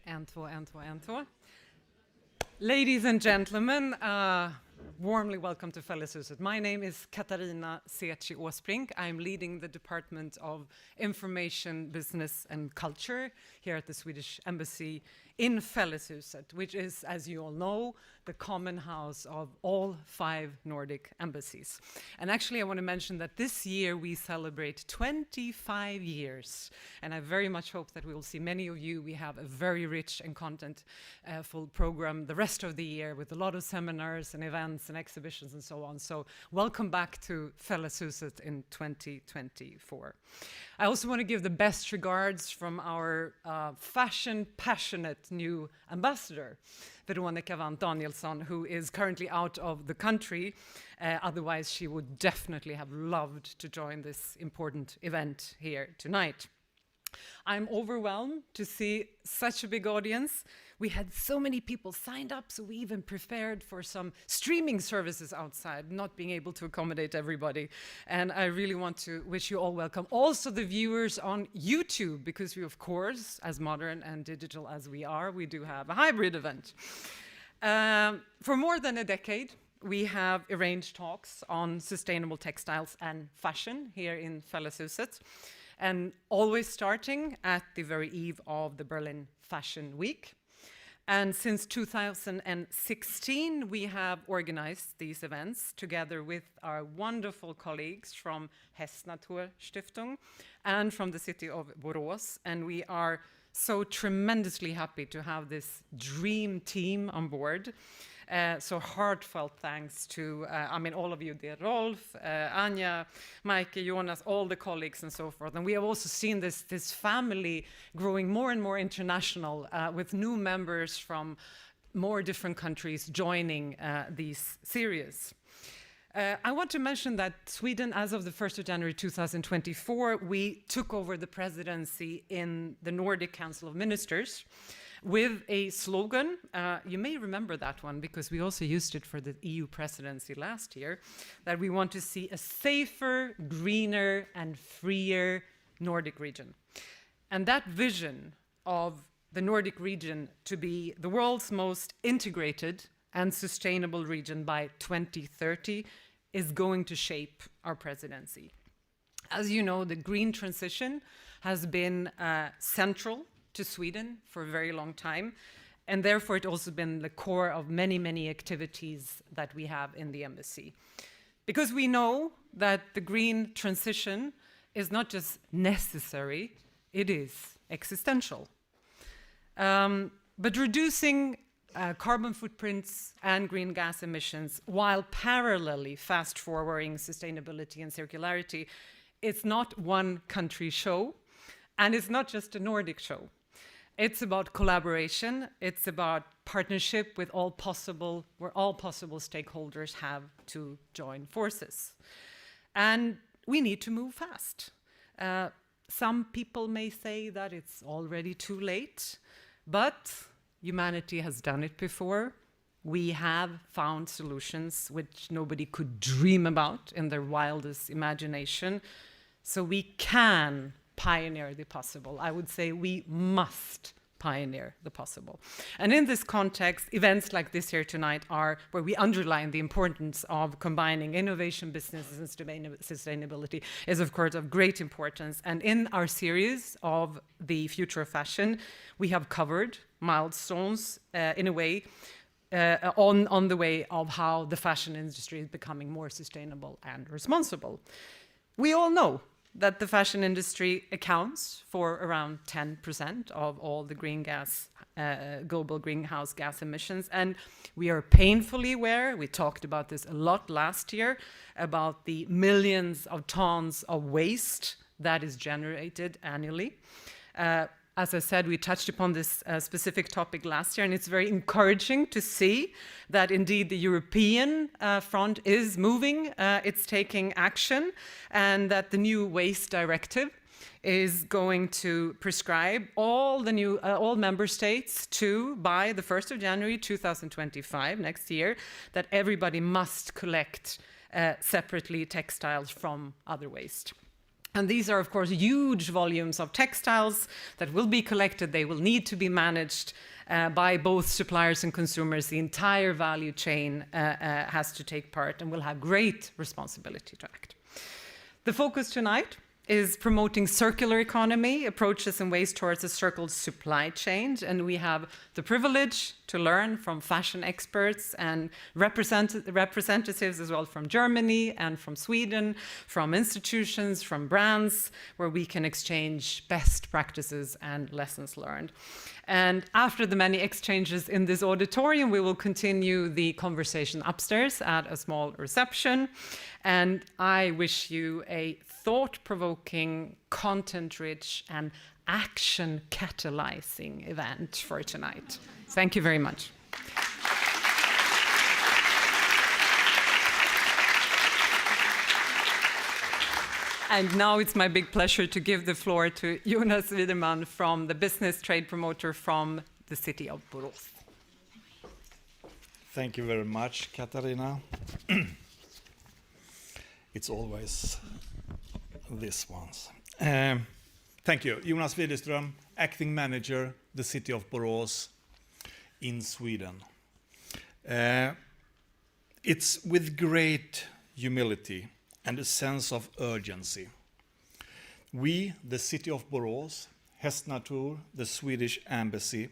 En, två, en, två, en, två. Ladies and gentlemen, warmly welcome to Felleshuset. My name is Katarina Sechi Åsbrink. I'm leading the Department of Information, Business and Culture here at the Swedish Embassy in Felleshuset, which is, as you all know, the common house of all 5 Nordic embassies. And actually, I want to mention that this year we celebrate 25 years. And I very much hope that we will see many of you. We have a very rich and content-full program the rest of the year with a lot of seminars and events and exhibitions and so on. So welcome back to Felleshuset in 2024. I also want to give the best regards from our fashion-passionate new ambassador, Veronica van Danielsson, who is currently out of the country. Otherwise, she would definitely have loved to join this important event here tonight. I'm overwhelmed to see such a big audience. We had so many people signed up, so we even prepared for some streaming services outside, not being able to accommodate everybody. And I really want to wish you all welcome. Also the viewers on YouTube, because we, of course, as modern and digital as we are, we do have a hybrid event. For more than a decade, we have arranged talks on sustainable textiles and fashion here in Felleshuset, and always starting at the very eve of the Berlin Fashion Week. And since 2016, we have organized these events together with our wonderful colleagues from HESSNATUR Stiftung and from the city of Borås. And we are so tremendously happy to have this dream team on board. So heartfelt thanks to, all of you, dear Rolf, Anja, Mike, Jonas, all the colleagues and so forth. And we have also seen this family growing more and more international with new members from more different countries joining these series. I want to mention that Sweden, as of the 1st of January 2024, we took over the presidency in the Nordic Council of Ministers with a slogan. You may remember that one because we also used it for the EU presidency last year, that we want to see a safer, greener, and freer Nordic region. And that vision of the Nordic region to be the world's most integrated and sustainable region by 2030 is going to shape our presidency. As you know, the green transition has been central to Sweden for a very long time, and therefore it also been the core of many, many activities that we have in the embassy. Because we know that the green transition is not just necessary, it is existential. But reducing carbon footprints and green gas emissions while parallelly fast-forwarding sustainability and circularity, it's not one country show, and it's not just a Nordic show. It's about collaboration, it's about partnership with all possible, where all possible stakeholders have to join forces. And we need to move fast. Some people may say that it's already too late, but humanity has done it before. We have found solutions which nobody could dream about in their wildest imagination. So we can pioneer the possible. I would say we must pioneer the possible. And in this context, events like this here tonight are where we underline the importance of combining innovation, business, and sustainability is, of course, of great importance. And in our series of the future of fashion, we have covered milestones in a way on the way of how the fashion industry is becoming more sustainable and responsible. We all know that the fashion industry accounts for around 10% of all the global greenhouse gas emissions. And we are painfully aware, we talked about this a lot last year, about the millions of tons of waste that is generated annually. As I said, we touched upon this specific topic last year, and it's very encouraging to see that indeed the European front is moving, it's taking action, and that the new waste directive is going to prescribe all member states to, by the 1st of January 2025, next year, that everybody must collect separately textiles from other waste. And these are, of course, huge volumes of textiles that will be collected. They will need to be managed by both suppliers and consumers. The entire value chain has to take part and will have great responsibility to act. The focus tonight is promoting circular economy, approaches and ways towards a circular supply chain. And we have the privilege to learn from fashion experts and representatives as well from Germany and from Sweden, from institutions, from brands, where we can exchange best practices and lessons learned. And after the many exchanges in this auditorium, we will continue the conversation upstairs at a small reception. And I wish you a thought-provoking, content-rich, and action-catalyzing event for tonight. Thank you very much. And now it's my big pleasure to give the floor to Åsa Degerman from the business trade promoter from the city of Borås. Thank you very much, Katarina. It's always this ones. Thank you. Jonas Widerström, acting manager, the city of Borås in Sweden. It's with great humility and a sense of urgency. We, the city of Borås, HESSNATUR, the Swedish embassy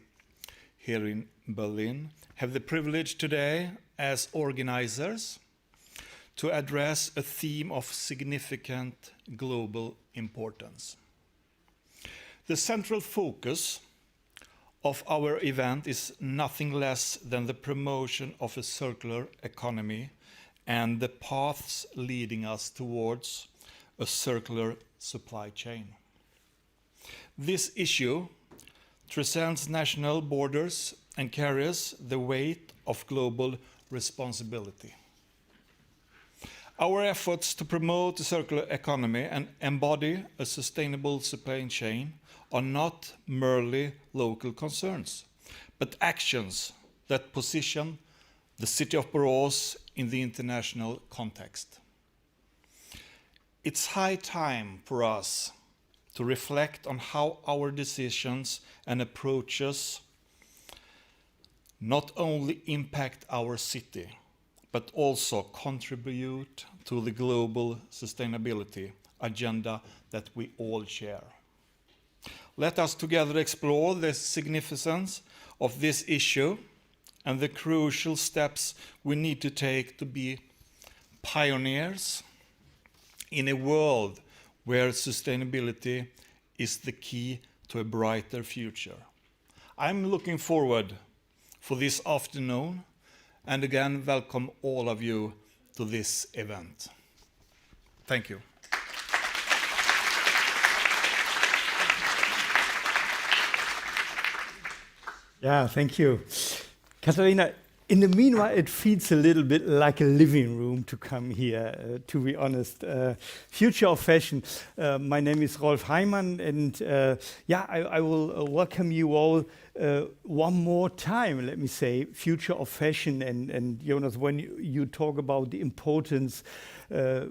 here in Berlin, have the privilege today as organizers to address a theme of significant global importance. The central focus of our event is nothing less than the promotion of a circular economy and the paths leading us towards a circular supply chain. This issue transcends national borders and carries the weight of global responsibility. Our efforts to promote a circular economy and embody a sustainable supply chain are not merely local concerns, but actions that position the city of Borås in the international context. It's high time for us to reflect on how our decisions and approaches not only impact our city, but also contribute to the global sustainability agenda that we all share. Let us together explore the significance of this issue and the crucial steps we need to take to be pioneers in a world where sustainability is the key to a brighter future. I'm looking forward for this afternoon and again welcome all of you to this event. Thank you. Yeah, thank you. Katarina, in the meanwhile, it feels a little bit like a living room to come here, to be honest. Future of Fashion. My name is Rolf Heimann, and I will welcome you all one more time, let me say, Future of Fashion. And Jonas, when you talk about the importance,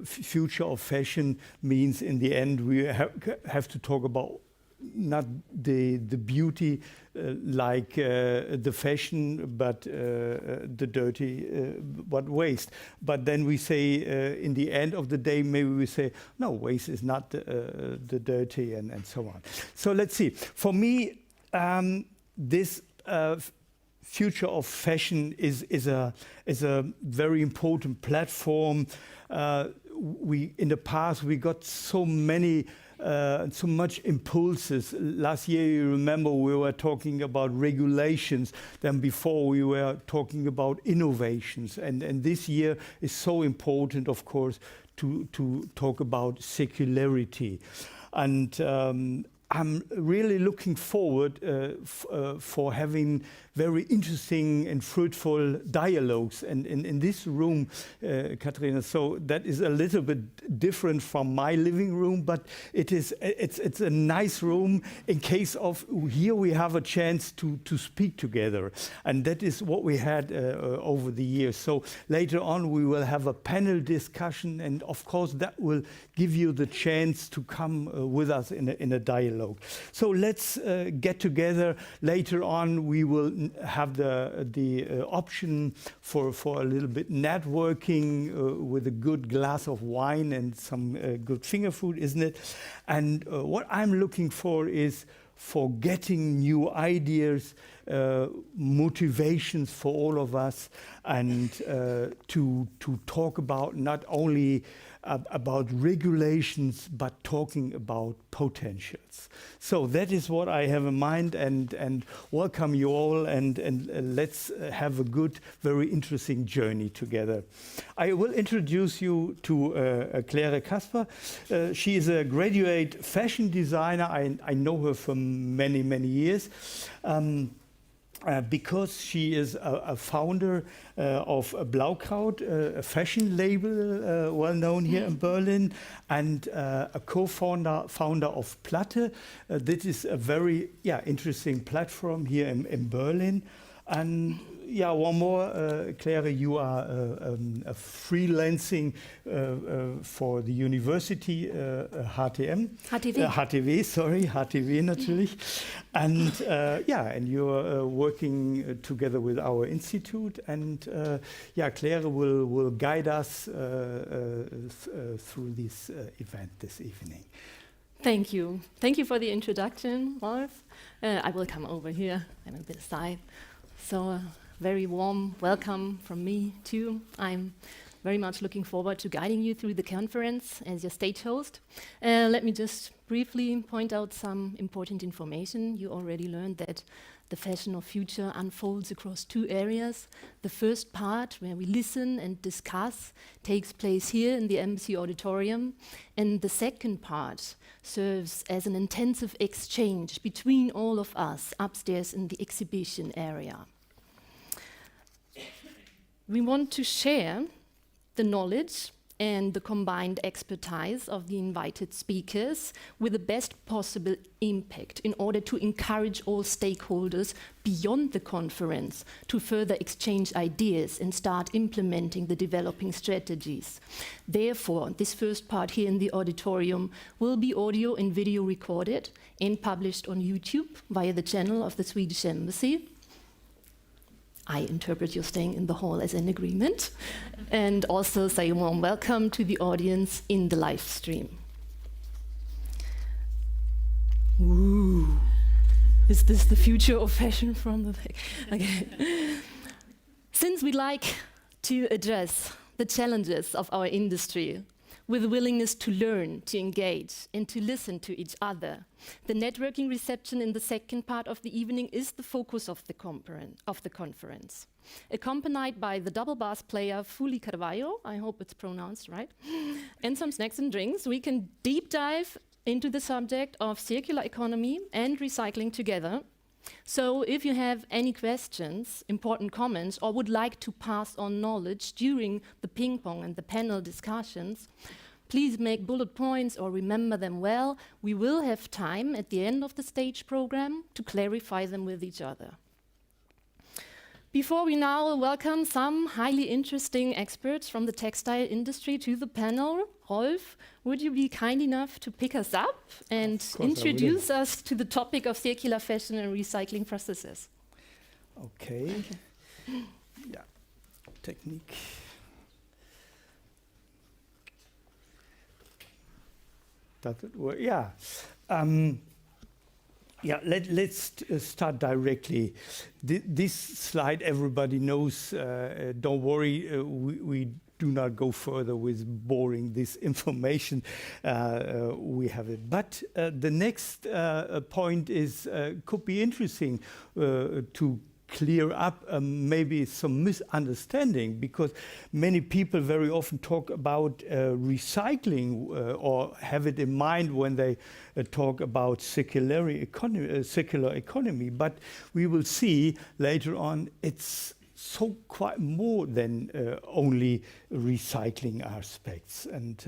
Future of Fashion means in the end we have to talk about not the beauty like the fashion, but the dirty, what waste. But then we say, in the end of the day, maybe we say, no, waste is not the dirty, and so on. So let's see. For me, this Future of Fashion is a very important platform. In the past, we got so much impulses. Last year, you remember, we were talking about regulations. Then before, we were talking about innovations. And this year is so important, of course, to talk about circularity. And I'm really looking forward for having very interesting and fruitful dialogues. And in this room, Katharina, so that is a little bit different from my living room, but it's a nice room in case of here we have a chance to speak together. And that is what we had over the years. So later on we will have a panel discussion, and of course that will give you the chance to come with us in a dialogue. So let's get together. Later on we will have the option for a little bit networking with a good glass of wine and some good finger food, isn't it? And what I'm looking for is for getting new ideas, motivations for all of us, and to talk about not only about regulations, but talking about potentials. So that is what I have in mind, and welcome you all, and let's have a good, very interesting journey together. I will introduce you to Cläre Caspar. She is a graduate fashion designer. I know her for many, many years. Because she is a founder of Blaukraut, a fashion label well known here in Berlin, and a co-founder of Platte. This is a very interesting platform here in Berlin. And one more, Cläre, you are a freelancing for the university, HTW natürlich. And and you're working together with our institute. And Cläre will guide us through this event this evening. Thank you. Thank you for the introduction, Rolf. I will come over here and a bit aside. So very warm welcome from me too. I'm very much looking forward to guiding you through the conference as your stage host. Let me just briefly point out some important information. You already learned that the fashion of future unfolds across two areas. The first part, where we listen and discuss, takes place here in the Embassy Auditorium. And the second part serves as an intensive exchange between all of us upstairs in the exhibition area. We want to share the knowledge and the combined expertise of the invited speakers with the best possible impact in order to encourage all stakeholders beyond the conference to further exchange ideas and start implementing the developing strategies. Therefore, this first part here in the auditorium will be audio and video recorded and published on YouTube via the channel of the Swedish Embassy. I interpret your staying in the hall as an agreement, and also say a warm welcome to the audience in the live stream. Ooh, is this the future of fashion from the back? Okay. Since we like to address the challenges of our industry with a willingness to learn, to engage, and to listen to each other, the networking reception in the second part of the evening is the focus of the conference. Accompanied by the double bass player Fuli Carvalho, I hope it's pronounced right, and some snacks and drinks, we can deep dive into the subject of circular economy and recycling together. So if you have any questions, important comments, or would like to pass on knowledge during the ping pong and the panel discussions, please make bullet points or remember them well. We will have time at the end of the stage program to clarify them with each other. Before we now welcome some highly interesting experts from the textile industry to the panel, Rolf, would you be kind enough to pick us up and introduce us to the topic of circular fashion and recycling processes? Okay. Yeah, technique. Does it work? Yeah. Let's start directly. This slide everybody knows. Don't worry, we do not go further with boring this information. We have it. But the next point is could be interesting to clear up maybe some misunderstanding, because many people very often talk about recycling or have it in mind when they talk about circular economy. But we will see later on it's so quite more than only recycling aspects. And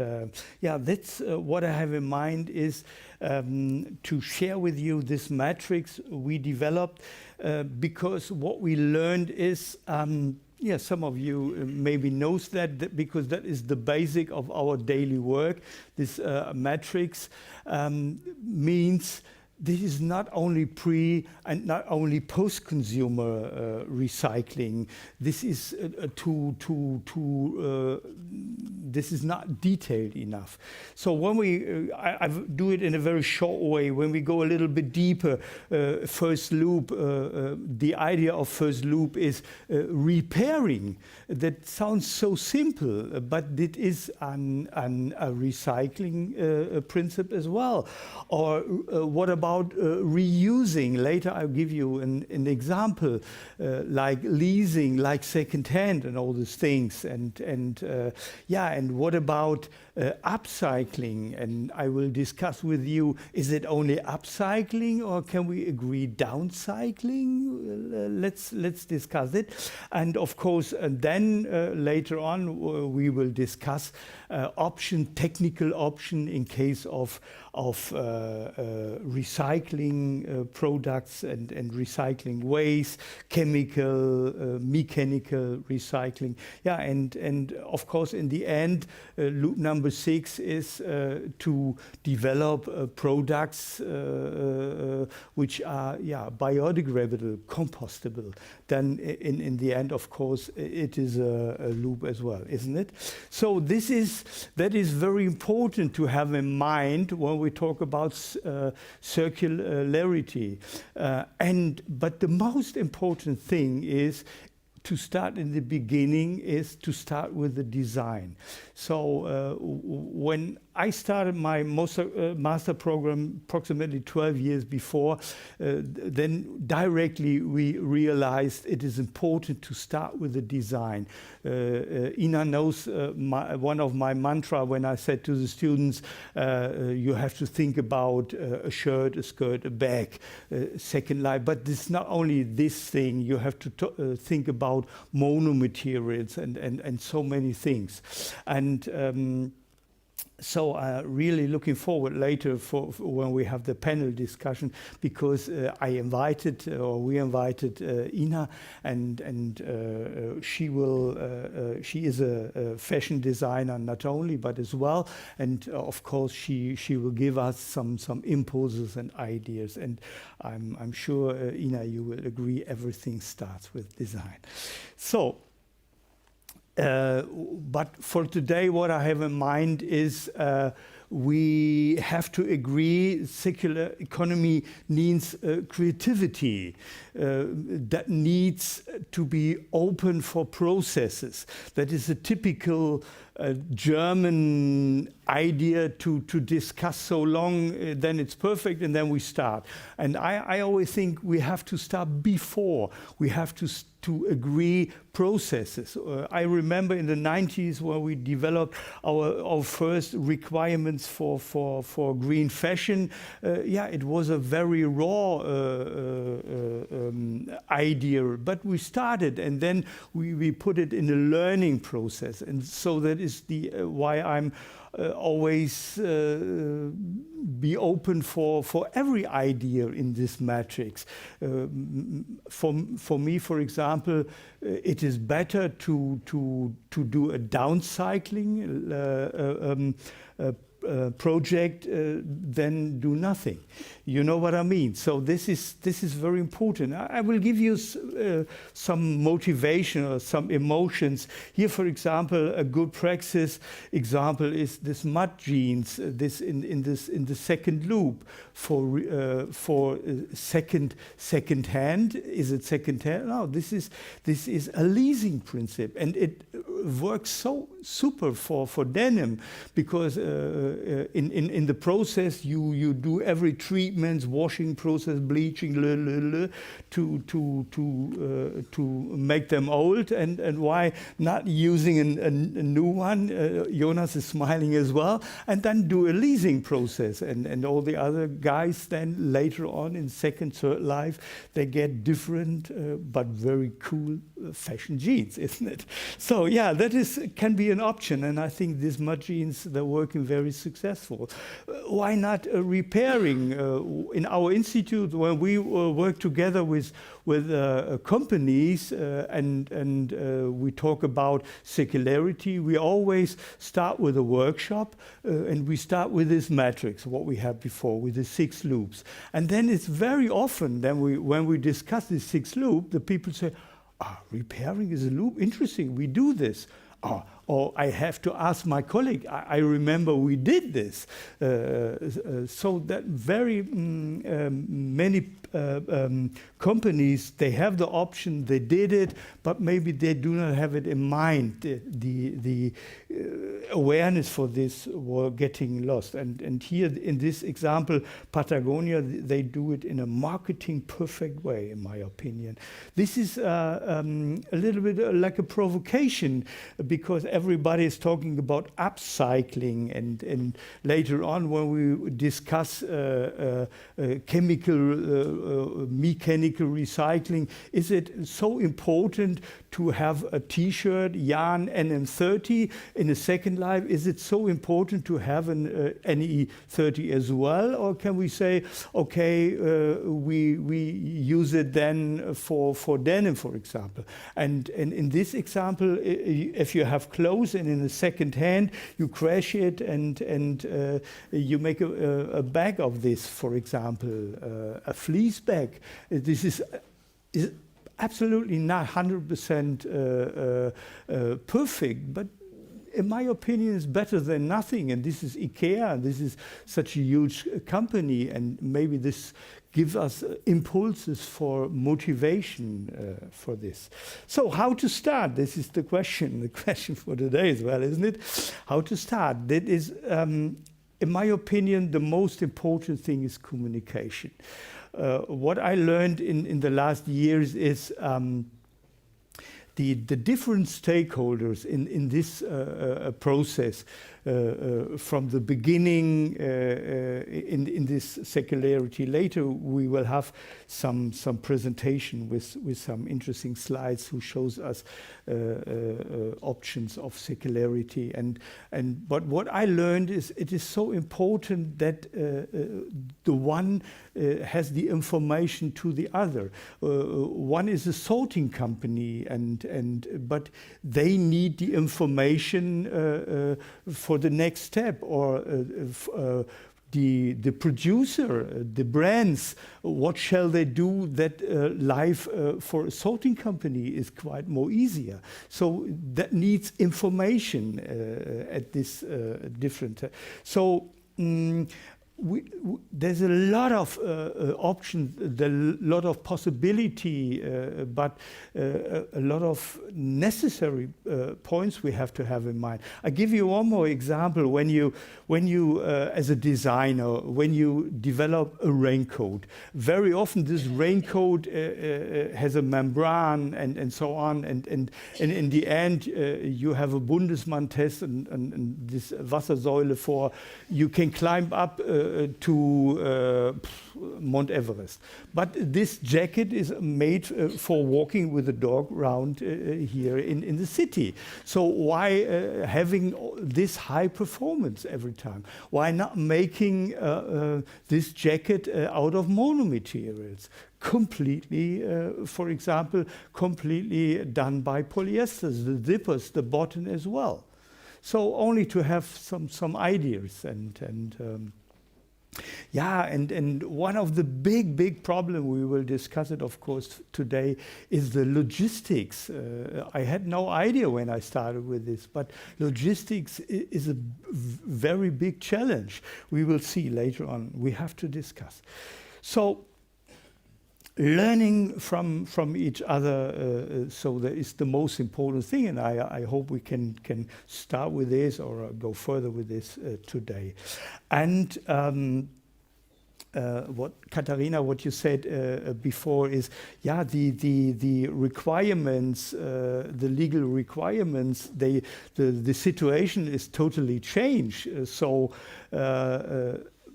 yeah, that's what I have in mind, is to share with you this matrix we developed, because what we learned is, yeah, some of you maybe knows that because that is the basic of our daily work. This matrix means this is not only pre and not only post-consumer recycling. This is this is not detailed enough. So when we, I do it in a very short way. When we go a little bit deeper, first loop. The idea of first loop is repairing. That sounds so simple, but it is a recycling principle as well. Or what about reusing? Later I'll give you an example, like leasing, like second-hand and all these things. Yeah, and what about upcycling? And I will discuss with you, is it only upcycling or can we agree downcycling? Let's discuss it. And of course, then later on we will discuss technical option in case of recycling products and recycling waste, chemical, mechanical recycling. Yeah, and of course in the end, loop number 6 is to develop products which are biodegradable, compostable. Then in the end, of course, it is a loop as well, isn't it? So that is very important to have in mind when we talk about circularity. But the most important thing is to start in the beginning, is to start with the design. So when I started my master program approximately 12 years before, then directly we realized it is important to start with the design. Ina knows one of my mantra when I said to the students, you have to think about a shirt, a skirt, a bag, second life. But it's not only this thing, you have to think about monomaterials and so many things. And so really looking forward later for when we have the panel discussion, because we invited Ina, and she is a fashion designer not only but as well, and of course she will give us some impulses and ideas, and I'm sure Ina, you will agree everything starts with design. So. But for today, what I have in mind is we have to agree circular economy needs creativity, that needs to be open for processes. That is a typical German idea to discuss so long, then it's perfect, and then we start. And I always think we have to start before. We have to agree processes. I remember in the 90s when we developed our first requirements for green fashion. Yeah, it was a very raw idea, but we started, and then we put it in a learning process. And so that is why I'm always be open for every idea in this matrix. For me, for example, it is better to do a downcycling project than do nothing. You know what I mean? So this is very important. I will give you some motivation or some emotions. Here, for example, a good practice example is this mud jeans. This in the second loop for second hand. Is it second hand? No, this is a leasing principle, and it works so super for denim, because in the process you do every treatment, washing process, bleaching, to make them old, and why not using a new one? Jonas is smiling as well, and then do a leasing process, and all the other guys then later on in second, third life, they get different but very cool fashion jeans, isn't it? So yeah, that can be an option, and I think these mud jeans, they're working very successful. Why not repairing? In our institute, when we work together with companies and we talk about circularity, we always start with a workshop, and we start with this matrix, what we had before, with the 6 loops. And then it's very often, when we discuss this 6 loop, the people say, repairing is a loop? Interesting, we do this. Or I have to ask my colleague, I remember we did this. So that very many companies, they have the option, they did it, but maybe they do not have it in mind. The awareness for this were getting lost. And here in this example, Patagonia, they do it in a marketing perfect way, in my opinion. This is a little bit like a provocation, because everybody is talking about upcycling, and later on when we discuss mechanical recycling, is it so important to have a t-shirt yarn NM30 in a second life? Is it so important to have an NE30 as well? Or can we say, okay, we use it then for denim, for example? And in this example, if you have clothes and in the second hand, you crash it and you make a bag of this, for example, a fleece bag. This is absolutely not 100% perfect, but in my opinion, it's better than nothing. And this is IKEA, and this is such a huge company, and maybe this gives us impulses for motivation for this. So how to start? This is the question for today as well, isn't it? How to start? That is, in my opinion, the most important thing is communication. What I learned in the last years is the different stakeholders in this process, from the beginning in this circularity. Later we will have some presentation with some interesting slides who shows us options of circularity. But what I learned is it is so important that the one has the information to the other. One is a sorting company, but they need the information for the next step, or the producer, the brands, what shall they do that life for a sorting company is quite more easier. So that needs information at this different. There's a lot of options, a lot of possibility, but a lot of necessary points we have to have in mind. I give you one more example. When you as a designer, when you develop a raincoat, very often this raincoat has a membrane and so on, and in the end you have a Bundesmann test and this Wassersäule for you can climb up to Mount Everest. But this jacket is made for walking with a dog around here in the city. So why having this high performance every time? Why not making this jacket out of monomaterials? Completely, for example, completely done by polyesters, the zippers, the button as well. So only to have some ideas and one of the big problem, we will discuss it of course today, is the logistics. I had no idea when I started with this, but logistics is a very big challenge. We will see later on. We have to discuss. So learning from each other, so that is the most important thing, and I hope we can start with this or go further with this today. And what Katharina, what you said before is, yeah, the requirements, the legal requirements, the situation is totally changed.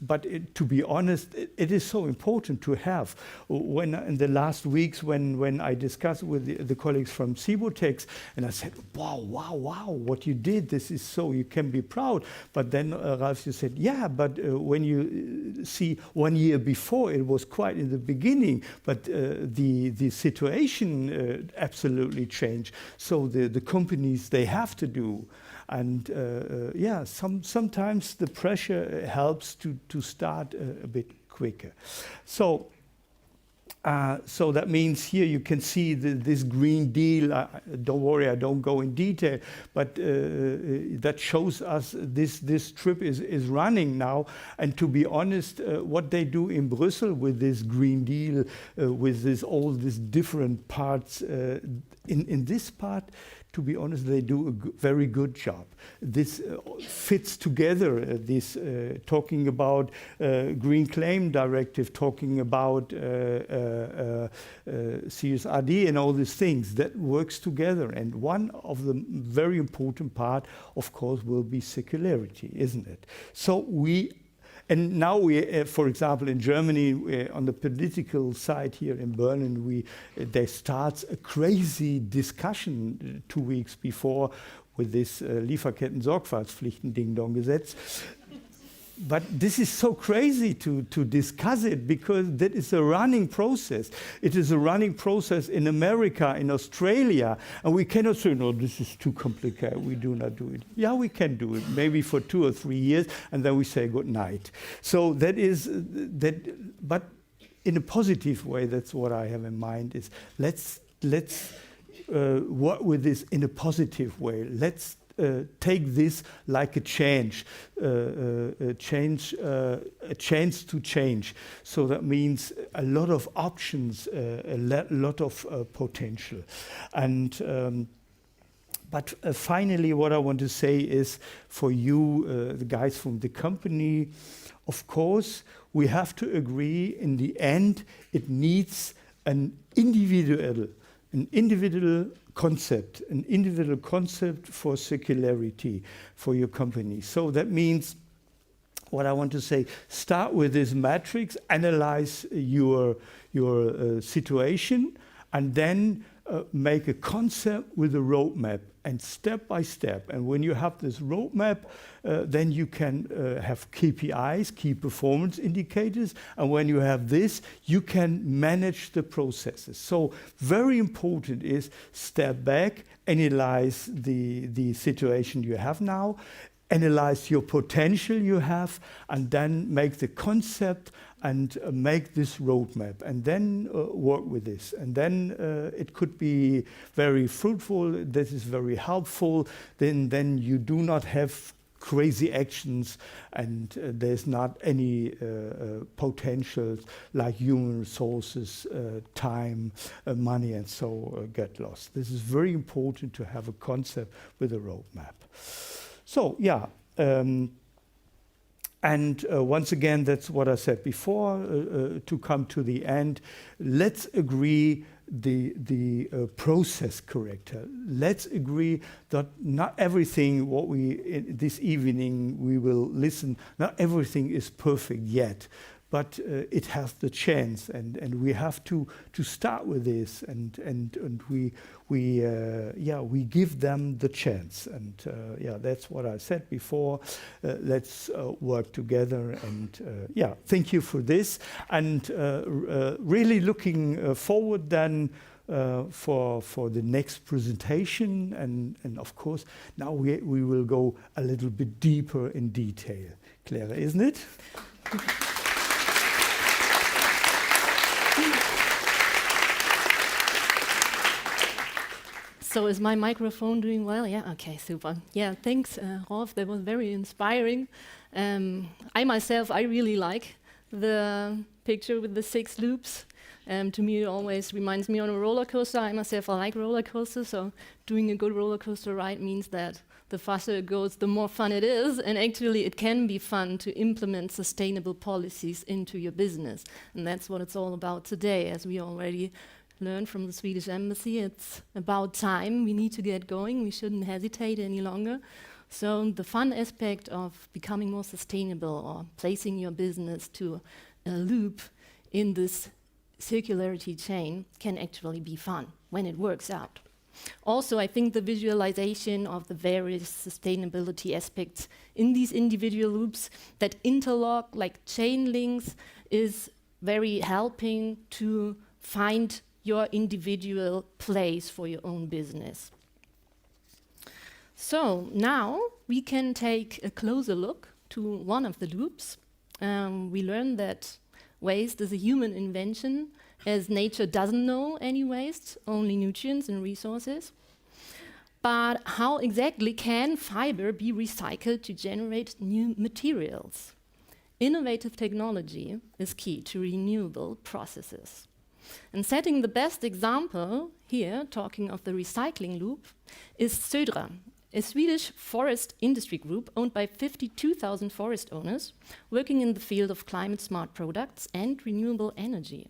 But to be honest, it is so important to have. When in the last weeks, when I discussed with the colleagues from cibutex, and I said, wow, what you did, this is so, you can be proud. But then Ralf, you said, yeah, but when you see 1 year before, it was quite in the beginning, but the situation absolutely changed. So the companies, they have to do. And yeah, sometimes the pressure helps to start a bit quicker. So that means here you can see this Green Deal. Don't worry, I don't go in detail, but that shows us this trip is running now. And to be honest, what they do in Brussels with this Green Deal, with all these different parts, in this part, to be honest, they do a very good job. This fits together, this talking about Green Claim Directive, talking about CSRD and all these things, that works together. And one of the very important part, of course, will be circularity, isn't it? So and now for example, in Germany, on the political side here in Berlin, there starts a crazy discussion 2 weeks before with this Lieferketten-Sorgfaltspflichten-Ding-Dong-Gesetz. But this is so crazy to discuss it, because that is a running process. It is a running process in America, in Australia, and we cannot say, no, this is too complicated, we do not do it. Yeah, we can do it, maybe for 2 or 3 years, and then we say good night. So that is, but in a positive way, that's what I have in mind, is let's work with this in a positive way. Let's take this like a change, a chance to change. So that means a lot of options, a lot of potential. And but finally, what I want to say is, for you, the guys from the company, of course, we have to agree in the end, it needs an individual concept for circularity for your company. So that means, what I want to say, start with this matrix, analyze your situation, and then make a concept with a roadmap, and step by step. And when you have this roadmap, then you can have KPIs, key performance indicators. And when you have this, you can manage the processes. So very important is step back, analyze the situation you have now, analyze your potential you have, and then make the concept and make this roadmap, and then work with this. And then it could be very fruitful, this is very helpful, then you do not have crazy actions, and there's not any potentials like human resources, time, money, and so get lost. This is very important to have a concept with a roadmap. So yeah, and once again, that's what I said before, to come to the end, let's agree the process character. Let's agree that not everything what this evening we will listen, not everything is perfect yet, but it has the chance, and we have to start with this, and we give them the chance, and yeah, that's what I said before. Let's work together, and yeah, thank you for this, and really looking forward then for the next presentation, and of course now we will go a little bit deeper in detail. Cläre, isn't it? So is my microphone doing well? Yeah, okay, super. Yeah, thanks, Rolf, that was very inspiring. I myself, I really like the picture with the 6 loops. To me, it always reminds me on a roller coaster. I myself, I like roller coasters, so doing a good roller coaster ride means that the faster it goes, the more fun it is, and actually it can be fun to implement sustainable policies into your business. And that's what it's all about today, as we already learned from the Swedish Embassy. It's about time. We need to get going. We shouldn't hesitate any longer. So the fun aspect of becoming more sustainable or placing your business to a loop in this circularity chain can actually be fun when it works out. Also, I think the visualization of the various sustainability aspects in these individual loops that interlock like chain links is very helping to find your individual place for your own business. So now we can take a closer look to one of the loops. We learned that waste is a human invention, as nature doesn't know any waste, only nutrients and resources. But how exactly can fiber be recycled to generate new materials? Innovative technology is key to renewable processes. And setting the best example here, talking of the recycling loop, is Södra, a Swedish forest industry group owned by 52,000 forest owners working in the field of climate-smart products and renewable energy.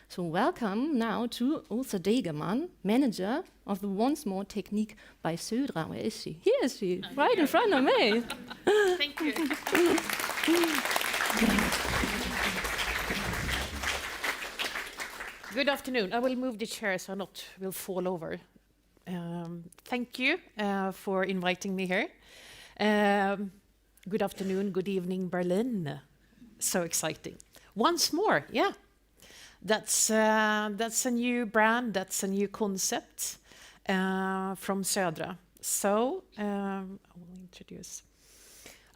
So welcome now to Åsa Degerman, manager of the Once More technique by Södra. Where is she? Here is she, right in front of me. Thank you. Good afternoon. I will move the chair so not will fall over. Thank you for inviting me here. Good afternoon, good evening, Berlin. So exciting. Once more, yeah. That's a new brand, that's a new concept from Södra. So I will introduce.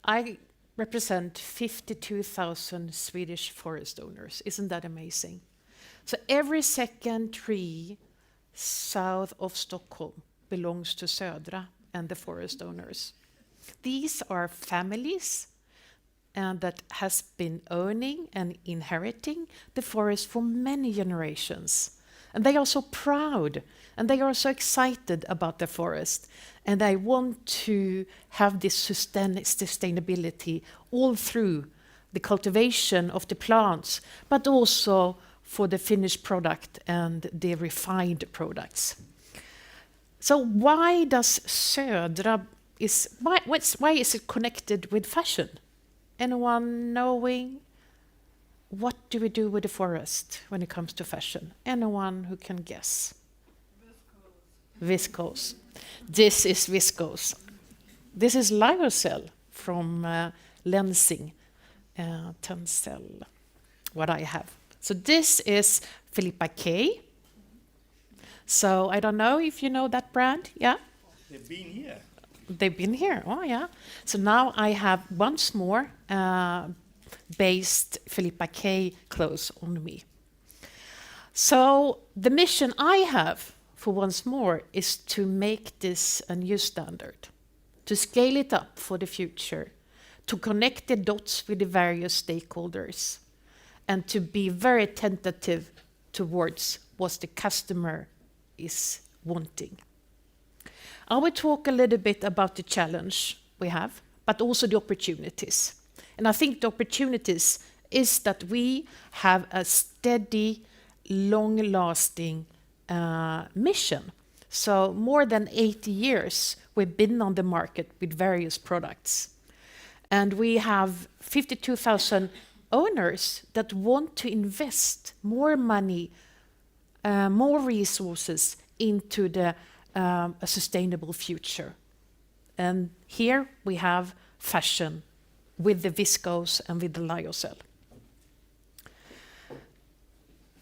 I represent 52,000 Swedish forest owners. Isn't that amazing? So every second tree south of Stockholm belongs to Södra and the forest owners. These are families that has been owning and inheriting the forest for many generations. And they are so proud and they are so excited about the forest. And they want to have this sustainability all through the cultivation of the plants, but also for the finished product and the refined products. So why does Södra why is it connected with fashion? Anyone knowing? What do we do with the forest when it comes to fashion? Anyone who can guess? Viscose. This is viscose. This is lyocell from Lensing, Tencel, what I have. So this is Philippa K. So I don't know if you know that brand, yeah? They've been here. They've been here, oh yeah. So now I have once more based Philippa K clothes on me. So the mission I have for once more is to make this a new standard, to scale it up for the future, to connect the dots with the various stakeholders, and to be very tentative towards what the customer is wanting. I will talk a little bit about the challenge we have, but also the opportunities. And I think the opportunities is that we have a steady, long-lasting mission. So more than 80 years we've been on the market with various products. And we have 52,000 owners that want to invest more money, more resources into a sustainable future. And here we have fashion with the viscose and with the lyocell.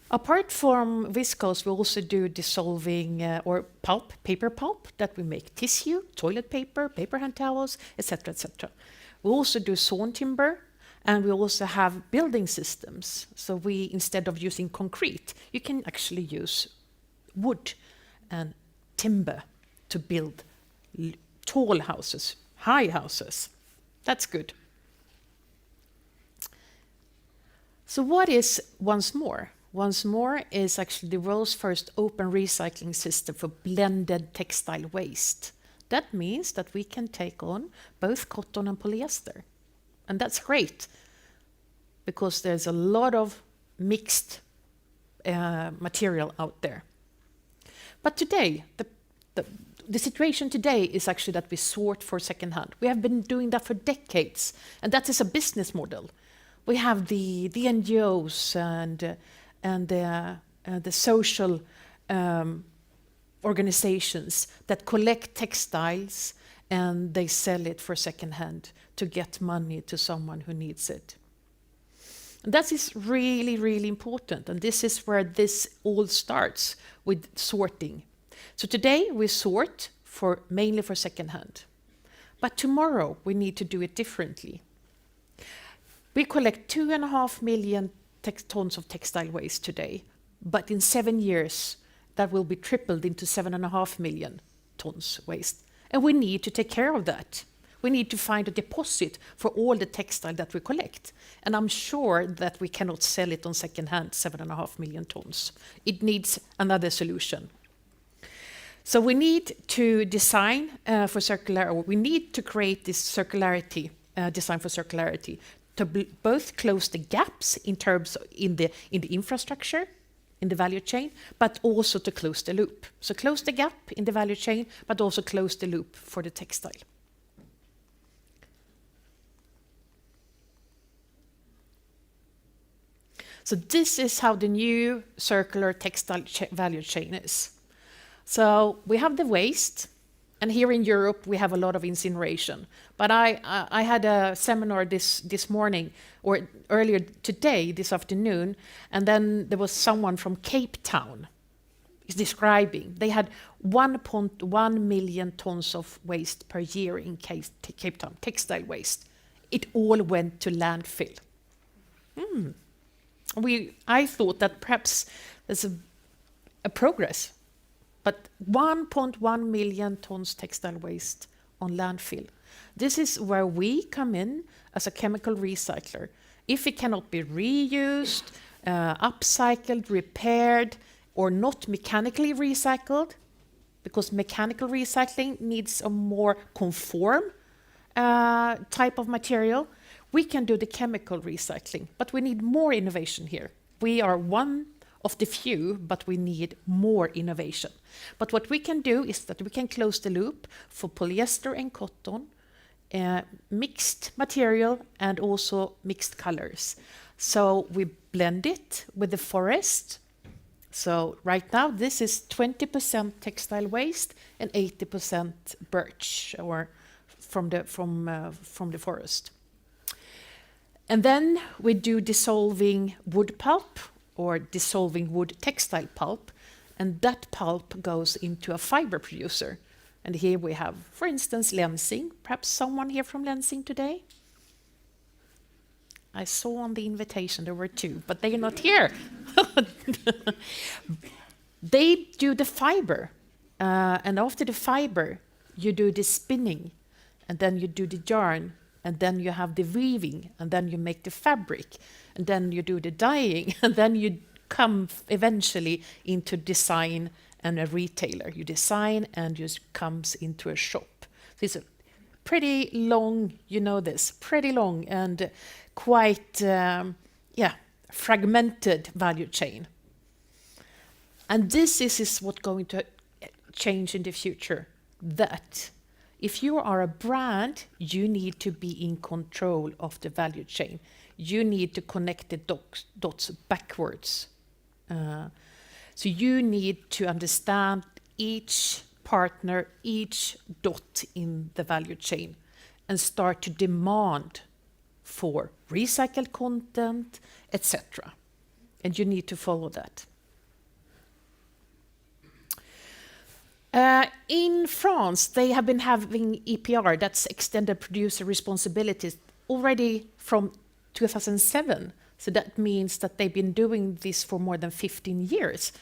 Apart from viscose, we also do dissolving or pulp, paper pulp, that we make tissue, toilet paper, paper hand towels, etc., etc. We also do sawn timber, and we also have building systems. So we, instead of using concrete, you can actually use wood and timber to build tall houses, high houses. That's good. So what is once more? once more, is actually the world's first open recycling system for blended textile waste. That means that we can take on both cotton and polyester. And that's great, because there's a lot of mixed material out there. But today, the situation today is actually that we sort for secondhand. We have been doing that for decades, and that is a business model. We have the NGOs and the social organizations that collect textiles and they sell it for secondhand to get money to someone who needs it. And that is really, really important. And this is where this all starts, with sorting. So today we sort mainly for secondhand. But tomorrow we need to do it differently. We collect 2.5 million tons of textile waste today, but in 7 years that will be tripled into 7.5 million tons waste. And we need to take care of that. We need to find a deposit for all the textile that we collect. And I'm sure that we cannot sell it on second hand, 7.5 million tons. It needs another solution. So we need to design for circular, or we need to create this circularity, design for circularity, to both close the gaps in terms of in the infrastructure, in the value chain, but also to close the loop. So close the gap in the value chain, but also close the loop for the textile. So this is how the new circular textile value chain is. So we have the waste, and here in Europe we have a lot of incineration. But I had a seminar this morning, or earlier today, this afternoon, and then there was someone from Cape Town describing. They had 1.1 million tons of waste per year in Cape Town, textile waste. It all went to landfill. I thought that perhaps there's a progress, but 1.1 million tons textile waste on landfill. This is where we come in as a chemical recycler. If it cannot be reused, upcycled, repaired, or not mechanically recycled, because mechanical recycling needs a more conform type of material, we can do the chemical recycling, but we need more innovation here. We are one of the few, but we need more innovation. But what we can do is that we can close the loop for polyester and cotton, mixed material, and also mixed colors. So we blend it with the forest. So right now this is 20% textile waste and 80% birch, or from the forest. And then we do dissolving wood pulp, or dissolving wood textile pulp, and that pulp goes into a fiber producer. And here we have, for instance, Lensing. Perhaps someone here from Lensing today? I saw on the invitation there were two, but they are not here. They do the fiber, and after the fiber, you do the spinning, and then you do the yarn, and then you have the weaving, and then you make the fabric, and then you do the dyeing, and then you come eventually into design and a retailer. You design and just comes into a shop. So it's a pretty long, you know this, pretty long and quite, fragmented value chain. And this is what's going to change in the future, that if you are a brand, you need to be in control of the value chain. You need to connect the dots backwards. So you need to understand each partner, each dot in the value chain, and start to demand for recycled content, etc. And you need to follow that. In France, they have been having EPR, that's Extended Producer Responsibilities, already from 2007. So that means that they've been doing this for more than 15 years.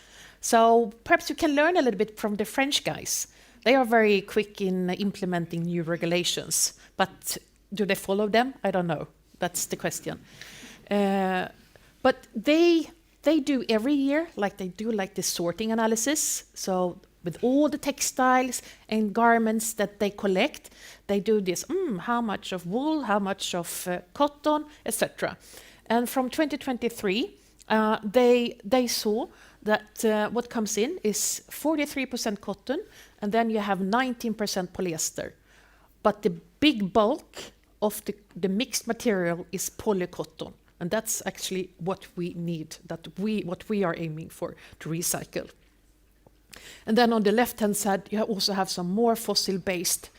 So perhaps you can learn a little bit from the French guys. They are very quick in implementing new regulations, but do they follow them? I don't know. That's the question. But they they do every year, like they do like the sorting analysis. So with all the textiles and garments that they collect, they do this, how much of wool, how much of cotton, etc. And from 2023, they saw that what comes in is 43% cotton, and then you have 19% polyester. But the big bulk of the mixed material is polycotton. And that's actually what we need, what we are aiming for to recycle. And then on the left-hand side, you also have some more fossil-based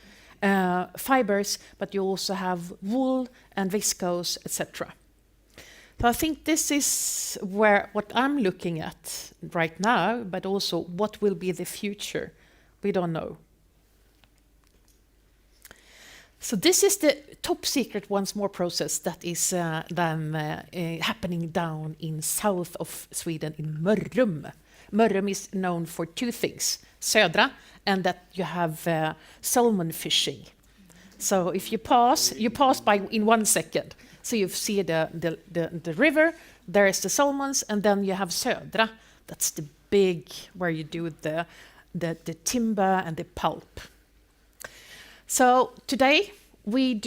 fibers, but you also have wool and viscose, etc. So I think this is what I'm looking at right now, but also what will be the future. We don't know. So this is the top secret once more process that is happening down in south of Sweden in Mörrum. Mörrum is known for two things, Södra, and that you have salmon fishing. So if you pass by in 1 second. So you see the river, there is the salmons, and then you have Södra. That's the big, where you do the timber and the pulp. So today we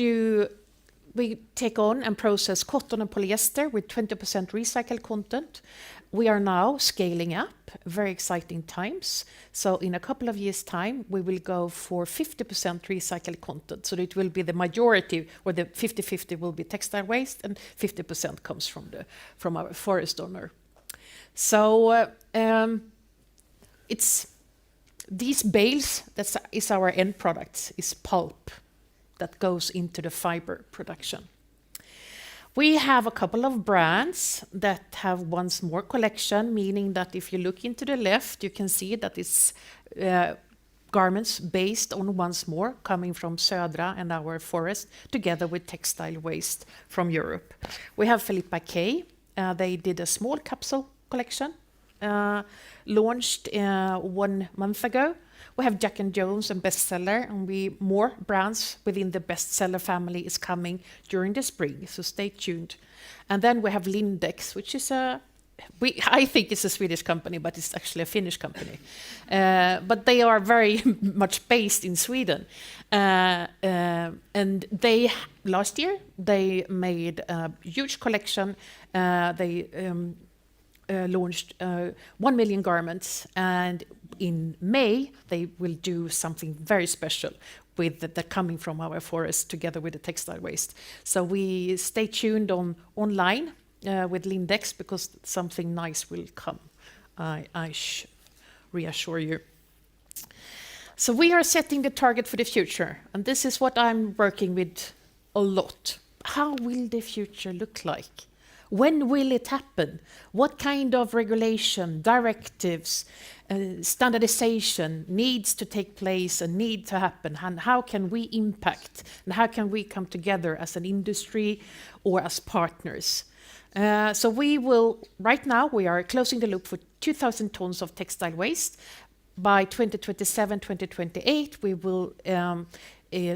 take on and process cotton and polyester with 20% recycled content. We are now scaling up, very exciting times. So in a couple of years' time, we will go for 50% recycled content. So it will be the majority, or the 50-50 will be textile waste, and 50% comes from our forest owner. So it's these bales, that is our end product, is pulp that goes into the fiber production. We have a couple of brands that have once more collection, meaning that if you look into the left, you can see that it's garments based on once more coming from Södra and our forest, together with textile waste from Europe. We have Filippa K. They did a small capsule collection, launched 1 month ago. We have Jack & Jones and Bestseller, and more brands within the Bestseller family is coming during the spring, so stay tuned. And then we have Lindex, which is I think it's a Swedish company, but it's actually a Finnish company. But they are very much based in Sweden. And last year, they made a huge collection. They launched 1 million garments, and in May they will do something very special with that coming from our forest together with the textile waste. So we stay tuned online with Lindex, because something nice will come. I reassure you. So we are setting the target for the future, and this is what I'm working with a lot. How will the future look like? When will it happen? What kind of regulation, directives, standardization needs to take place and need to happen? And how can we impact? And how can we come together as an industry or as partners? So right now we are closing the loop for 2,000 tons of textile waste. By 2027, 2028, we will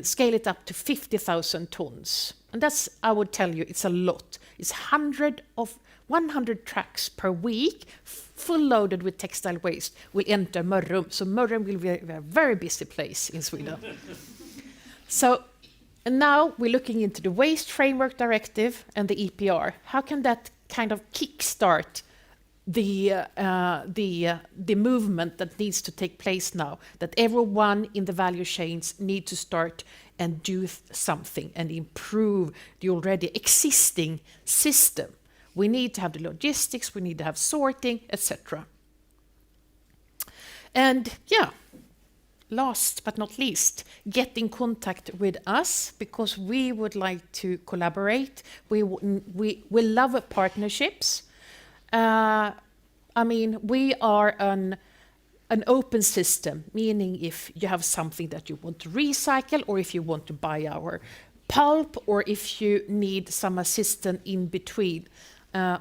scale it up to 50,000 tons. And that's, I would tell you, it's a lot. It's 100 trucks per week, full loaded with textile waste, will enter Mörrum. So Mörrum will be a very busy place in Sweden. And now we're looking into the Waste Framework Directive and the EPR. How can that kind of kickstart the movement that needs to take place now, that everyone in the value chains need to start and do something and improve the already existing system? We need to have the logistics, we need to have sorting, etc. And last but not least, get in contact with us, because we would like to collaborate. We love partnerships. We are an open system, meaning if you have something that you want to recycle, or if you want to buy our pulp, or if you need some assistance in between,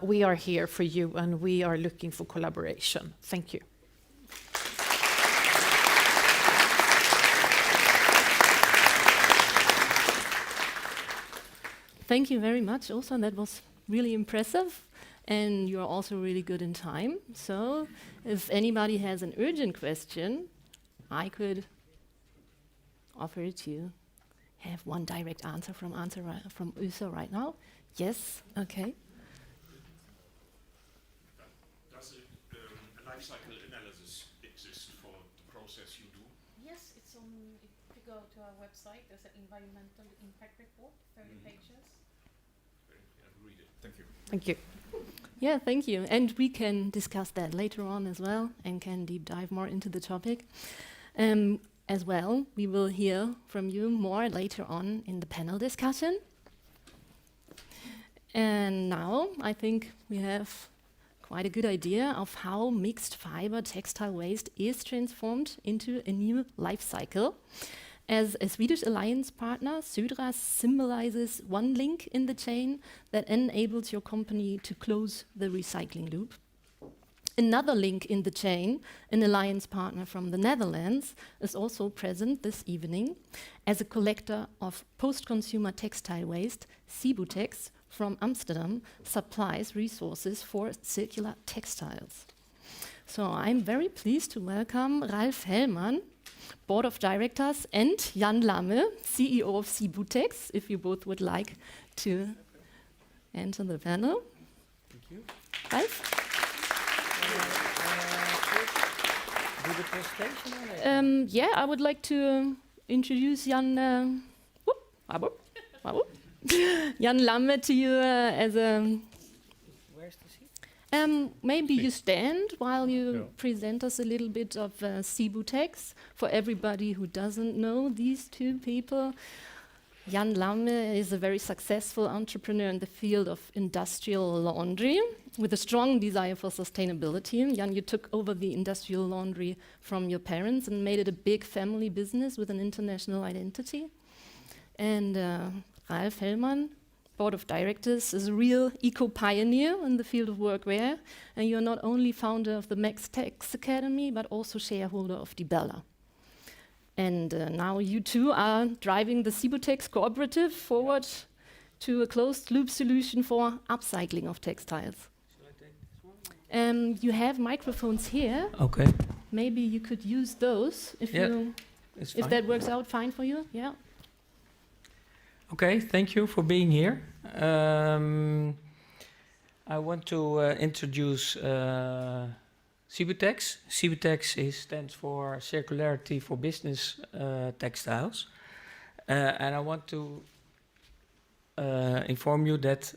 we are here for you, and we are looking for collaboration. Thank you. Thank you very much, Åsa. That was really impressive. and you're also really good in time. So if anybody has an urgent question, I could offer to have one direct answer from Åsa right now. Yes, okay. Does a life cycle analysis exist for the process you do? Yes, it's on. If you go to our website, there's an environmental impact report, 30 pages. Read it. Thank you. Thank you. Yeah, thank you. And we can discuss that later on as well and can deep dive more into the topic. As well, we will hear from you more later on in the panel discussion. And now I think we have quite a good idea of how mixed fiber textile waste is transformed into a new life cycle. As a Swedish alliance partner, Södra symbolizes one link in the chain that enables your company to close the recycling loop. Another link in the chain, an alliance partner from the Netherlands, is also present this evening. As a collector of post-consumer textile waste, cibutex from Amsterdam supplies resources for circular textiles. So I'm very pleased to welcome Rolf Heimann, Board of Directors, and Jan Lamme, CEO of cibutex, if you both would like to enter the panel. Thank you. Ralf? Do the presentation or later? Yeah, I would like to introduce Jan Jan Lamme to you as a... Where's the seat? Maybe you stand while you present us a little bit of cibutex for everybody who doesn't know these two people. Jan Lamme is a very successful entrepreneur in the field of industrial laundry with a strong desire for sustainability. Jan, you took over the industrial laundry from your parents and made it a big family business with an international identity. And Rolf Heimann, Board of Directors, is a real eco-pioneer in the field of workwear. And you're not only founder of the Max Tex Academy, but also shareholder of Bella. And now you two are driving the cibutex cooperative forward to a closed-loop solution for upcycling of textiles. Shall I take this one? You have microphones here. Okay, Maybe you could use those if it's if fine. that works out fine for you. Yeah. Okay, thank you for being here. I want to introduce cibutex. Cibutex stands for Circularity for Business Textiles. And I want to inform you that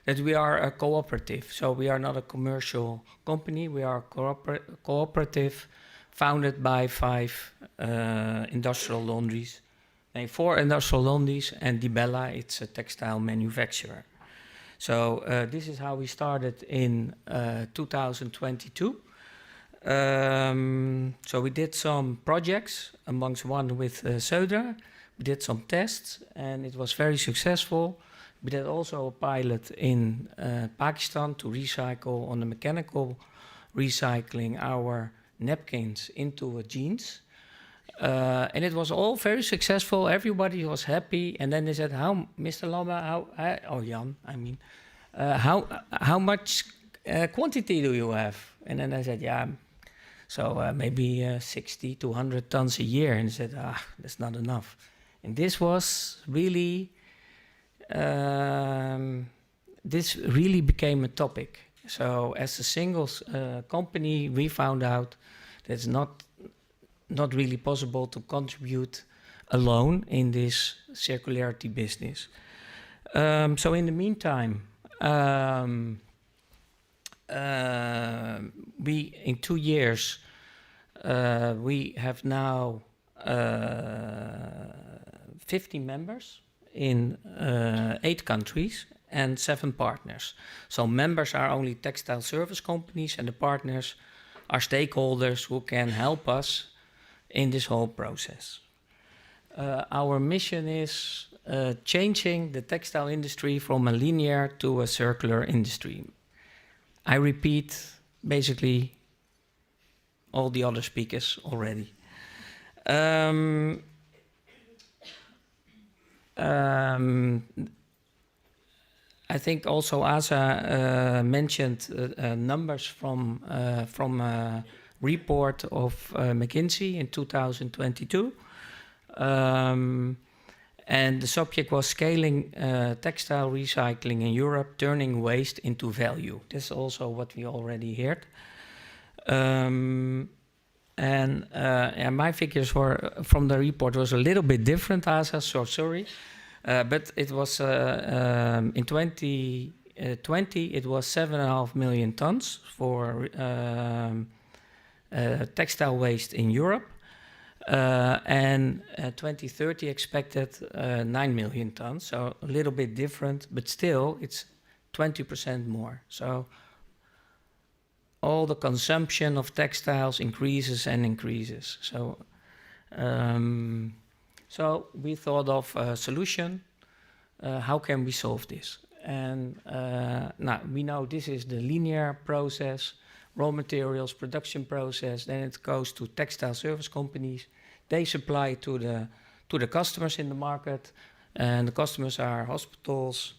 that we are a cooperative. So we are not a commercial company. We are a cooperative founded by 5 industrial laundries. 4 industrial laundries and Bella, it's a textile manufacturer. So this is how we started in 2022. So we did some projects, amongst one with Södra. We did some tests and it was very successful. We did also a pilot in Pakistan to recycle on the mechanical recycling our napkins into jeans. And it was all very successful. Everybody was happy. And then they said, Mr. Lamme, Jan, I mean, how much quantity do you have? And then I said, so maybe 60 to 100 tons a year. And they said, that's not enough. And this was really, this really became a topic. So as a singles company, we found out that it's not really possible to contribute alone in this circularity business. So in the meantime, we in 2 years we have now 50 members in 8 countries and 7 partners. So members are only textile service companies and the partners are stakeholders who can help us in this whole process. Our mission is changing the textile industry from a linear to a circular industry. I repeat basically all the other speakers already. I think also Åsa mentioned numbers from a report of McKinsey in 2022. And the subject was scaling textile recycling in Europe, turning waste into value. That's also what we already heard. And my figures were from the report was a little bit different, Åsa, so sorry. But it was in 2020, it was 7.5 million tons for textile waste in Europe. And 2030 expected 9 million tons, so a little bit different, but still it's 20% more. So all the consumption of textiles increases and increases. So, so we thought of a solution. How can we solve this? And now we know this is the linear process, raw materials, production process. Then it goes to textile service companies. They supply to the customers in the market, and the customers are hospitals,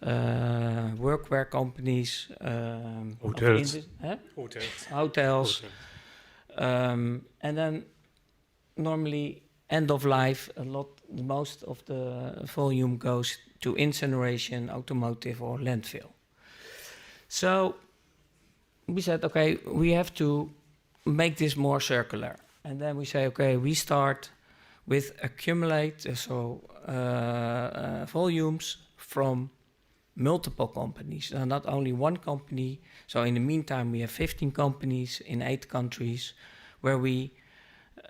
workwear companies, hotels. Hotels. And then normally end of life, most of the volume goes to incineration, automotive or landfill. So we said, okay, we have to make this more circular. And then we say, okay, we start with accumulate volumes from multiple companies, not only one company. So in the meantime, we have 15 companies in 8 countries where we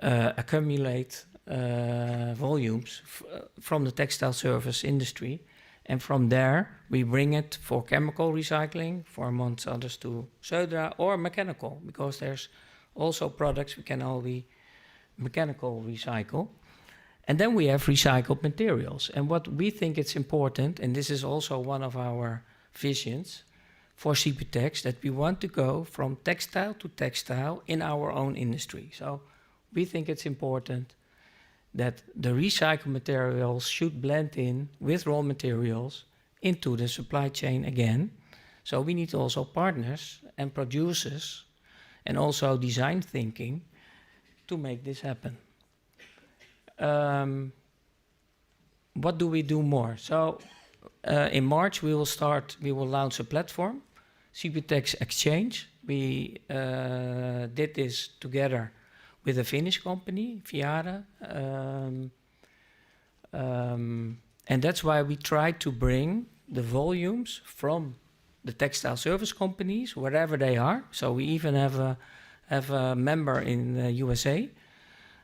accumulate volumes from the textile service industry. And from there, we bring it for chemical recycling, for amongst others to Södra, or mechanical, because there's also products we can only mechanical recycle. And then we have recycled materials. And what we think it's important, and this is also one of our visions for cibutex, that we want to go from textile to textile in our own industry. So we think it's important that the recycled materials should blend in with raw materials into the supply chain again. So we need also partners and producers and also design thinking to make this happen. What do we do more? So in March we will launch a platform, Cibutex Exchange. We did this together with a Finnish company, Viara. And that's why we try to bring the volumes from the textile service companies, wherever they are. So we even have a member in the USA,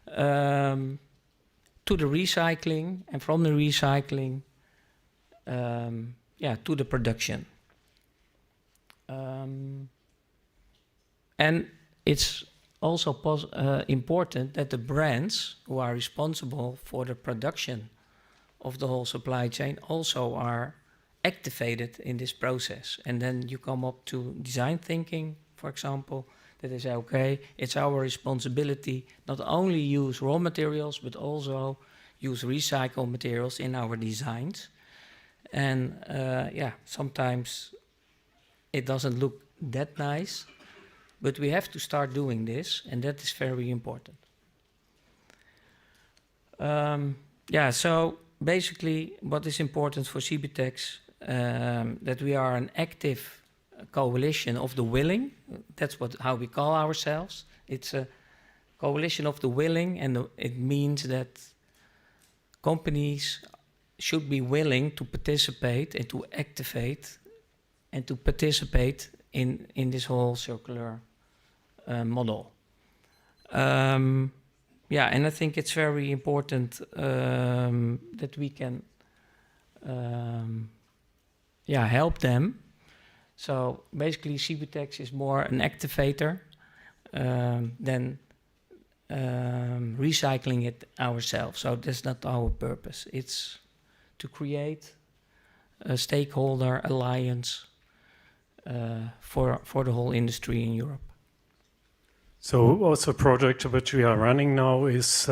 to the recycling, and from the recycling, to the production. And it's also important that the brands who are responsible for the production of the whole supply chain also are activated in this process. And then you come up to design thinking, for example, that they say, okay, it's our responsibility not only use raw materials, but also use recycled materials in our designs. And sometimes it doesn't look that nice, but we have to start doing this, and that is very important. So basically what is important for Cibutex, that we are an active coalition of the willing. That's how we call ourselves. It's a coalition of the willing, and it means that companies should be willing to participate and to activate and to participate in this whole circular model. And I think it's very important that we can help them. So basically Cibutex is more an activator than recycling it ourselves. So that's not our purpose. It's to create a stakeholder alliance for the whole industry in Europe. So also a project which we are running now is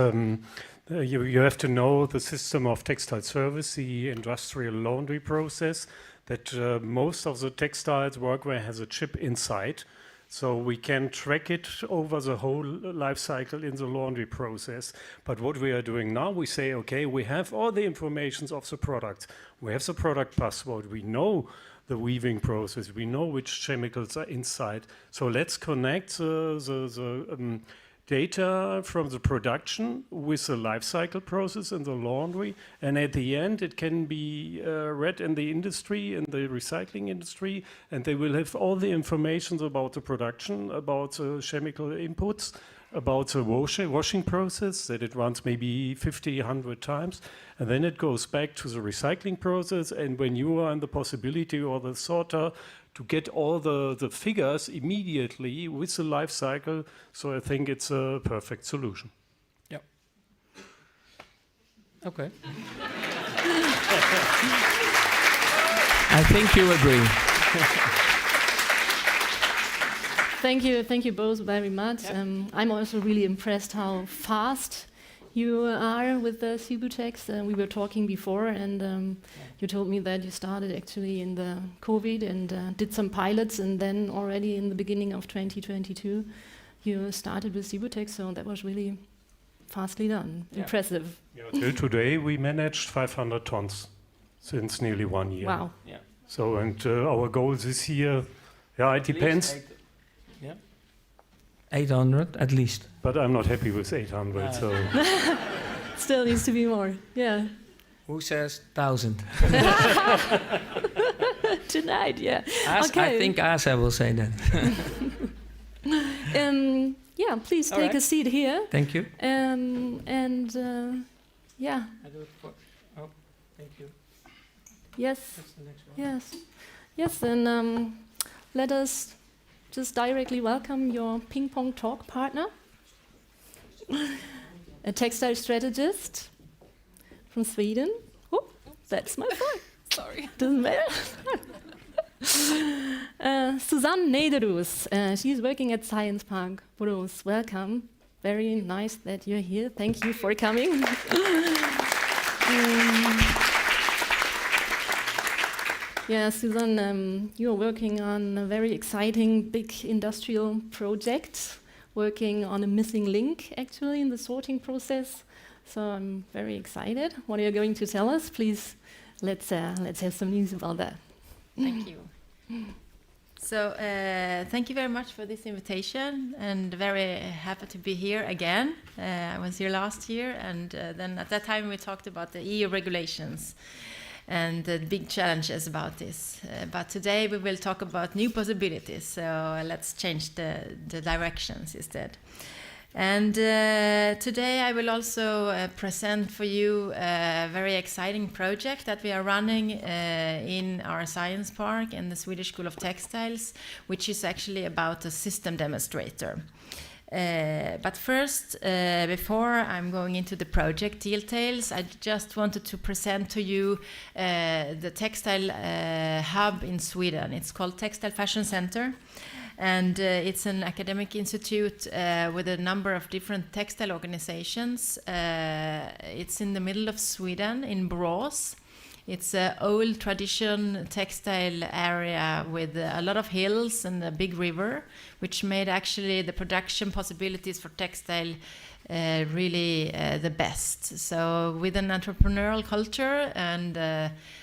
You have to know the system of textile service, the industrial laundry process, that most of the textiles workwear has a chip inside. So we can track it over the whole life cycle in the laundry process. But what we are doing now, we say, okay, we have all the information of the product. We have the product password. We know the weaving process. We know which chemicals are inside. So let's connect the data from the production with the life cycle process in the laundry, and at the end it can be read in the industry, in the recycling industry, and they will have all the information about the production, about the chemical inputs, about the washing process, that it runs maybe 50, 100 times, and then it goes back to the recycling process, and when you are in the possibility or the sorter to get all the figures immediately with the life cycle. So I think it's a perfect solution. Yeah. Okay. I think you agree. Thank you both very much. I'm also really impressed how fast you are with the cibutex. We were talking before, and you told me that you started actually in the COVID and did some pilots, and then already in the beginning of 2022, you started with cibutex. So that was really fastly done. Yeah. Impressive. Yeah, till today, we managed 500 tons since nearly 1 year. Wow. Yeah. So, and our goal this year, yeah, it depends. 800 at least. But I'm not happy with 800, so... Still needs to be more, yeah. Who says 1,000? Tonight, yeah. I think Asa will say that. Yeah, please take a seat here. Thank you. Yeah. I do it for... Oh, thank you. Yes. That's the next one. Yes. Yes, and let us just directly welcome your ping pong talk partner, a textile strategist from Sweden. Oh, that's my phone. Sorry. Doesn't matter. Susanne Nejderås. She's working at Science Park, Borås. Welcome. Very nice that you're here. Thank you for coming. Yeah, Susanne, you are working on a very exciting big industrial project, working on a missing link actually in the sorting process. So I'm very excited. What are you going to tell us? Please, let's have some news about that. Thank you. So thank you very much for this invitation, and very happy to be here again. I was here last year, and then at that time we talked about the EU regulations and the big challenges about this. But today we will talk about new possibilities, so let's change the directions instead. And today I will also present for you a very exciting project that we are running in our science park in the Swedish School of Textiles, which is actually about a system demonstrator. But first, before I'm going into the project details, I just wanted to present to you the textile hub in Sweden. It's called Textile Fashion Center, and it's an academic institute with a number of different textile organizations. It's in the middle of Sweden, in Borås. It's an old tradition textile area with a lot of hills and a big river, which made actually the production possibilities for textile really the best. So with an entrepreneurial culture and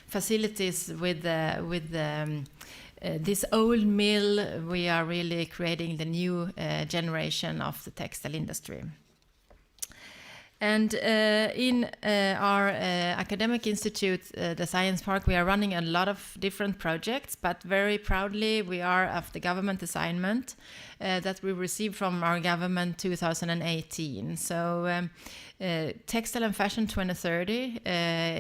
facilities with this old mill, we are really creating the new generation of the textile industry. And in our academic institute, the Science Park, we are running a lot of different projects, but very proudly we are of the government assignment that we received from our government 2018. So Textile and Fashion 2030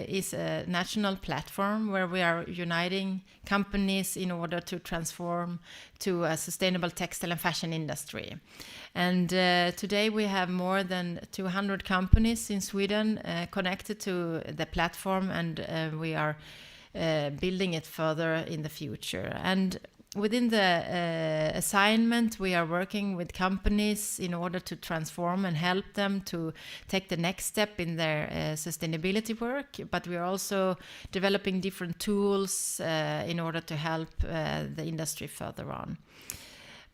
is a national platform where we are uniting companies in order to transform to a sustainable textile and fashion industry. And today we have more than 200 companies in Sweden connected to the platform, and we are building it further in the future. And within the assignment, we are working with companies in order to transform and help them to take the next step in their sustainability work. But we are also developing different tools in order to help the industry further on.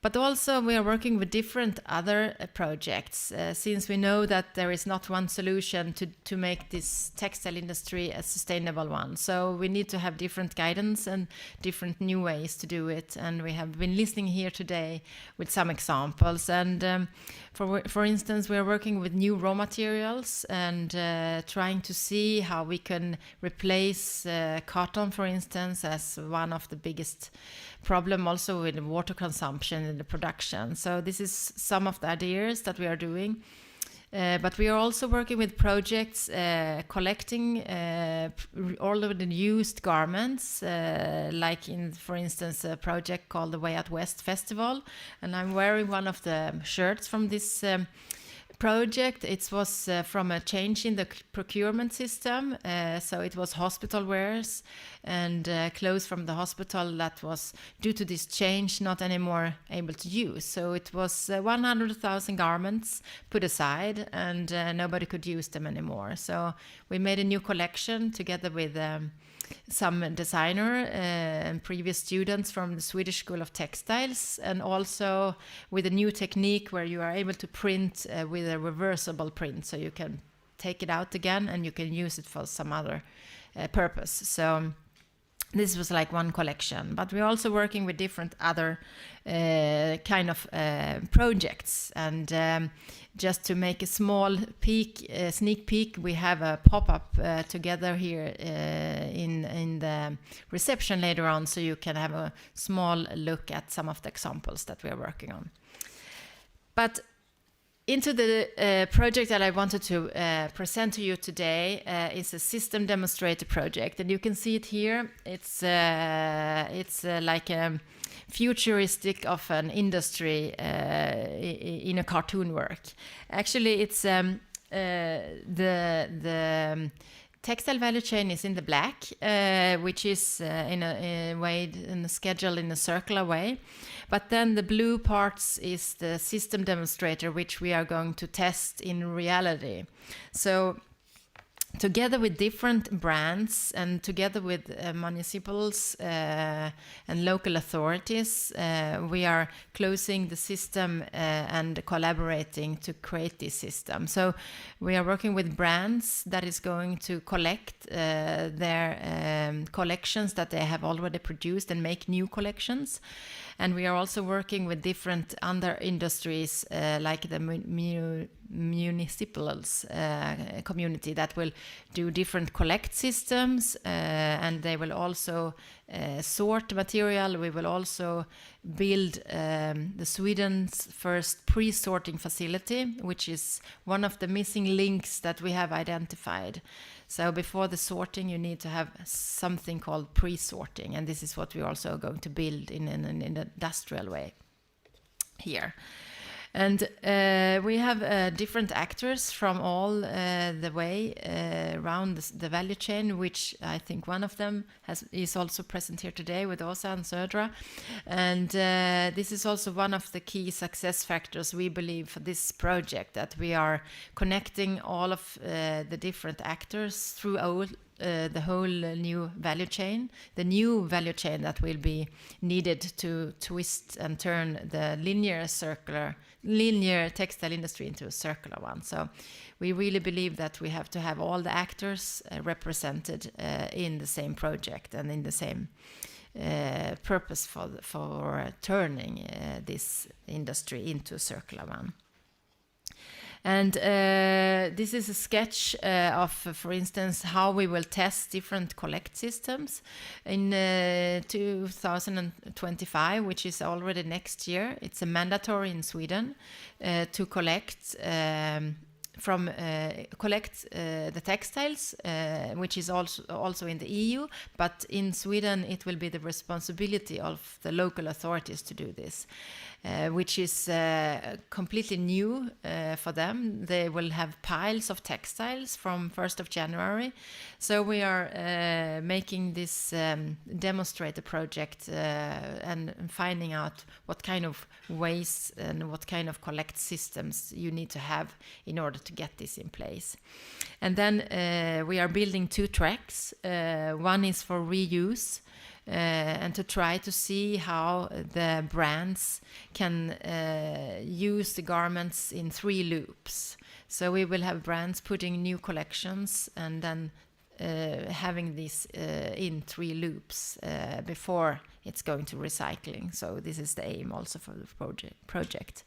But also we are working with different other projects, since we know that there is not one solution to make this textile industry a sustainable one. So we need to have different guidance and different new ways to do it. And we have been listening here today with some examples. And for instance, we are working with new raw materials and trying to see how we can replace cotton, for instance, as one of the biggest problem also with water consumption in the production. So this is some of the ideas that we are doing. But we are also working with projects collecting all of the used garments, like in, for instance, a project called the Way Out West Festival. And I'm wearing one of the shirts from this project. It was from a change in the procurement system. So it was hospital wares and clothes from the hospital that was, due to this change, not anymore able to use. So it was 100,000 garments put aside, and nobody could use them anymore. So we made a new collection together with some designer and previous students from the Swedish School of Textiles, and also with a new technique where you are able to print with a reversible print, so you can take it out again and you can use it for some other purpose. So this was like one collection, but we're also working with different other kind of projects. And just to make a small sneak peek, we have a pop-up together here in the reception later on, so you can have a small look at some of the examples that we are working on. But into the project that I wanted to present to you today is a system demonstrator project, and you can see it here. It's like a futuristic of an industry in a cartoon work. Actually, it's the textile value chain is in the black, which is in a way in a schedule in a circular way. But then the blue parts is the system demonstrator, which we are going to test in reality. So together with different brands and together with municipals and local authorities, we are closing the system and collaborating to create this system. So we are working with brands that is going to collect their collections that they have already produced and make new collections. And we are also working with different other industries like the municipals community that will do different collect systems, and they will also sort material. We will also build the Sweden's first pre-sorting facility, which is one of the missing links that we have identified. So before the sorting, you need to have something called pre-sorting, and this is what we're also going to build in an industrial way here. And we have different actors from all the way around the value chain, which I think one of them is also present here today with Åsa and Södra. And this is also one of the key success factors we believe for this project, that we are connecting all of the different actors through the whole new value chain, the new value chain that will be needed to twist and turn the linear textile industry into a circular one. So we really believe that we have to have all the actors represented in the same project and in the same purpose for turning this industry into a circular one. And this is a sketch of, for instance, how we will test different collect systems in 2025, which is already next year. It's a mandatory in Sweden to collect collect the textiles, which is also in the EU, but in Sweden it will be the responsibility of the local authorities to do this, which is completely new for them. They will have piles of textiles from 1st of January. So we are making this demonstrator project and finding out what kind of ways and what kind of collect systems you need to have in order to get this in place. And then we are building 2 tracks. One is for reuse, and to try to see how the brands can use the garments in 3 loops. So we will have brands putting new collections and then having this in 3 loops before it's going to recycling. So this is the aim also for the project.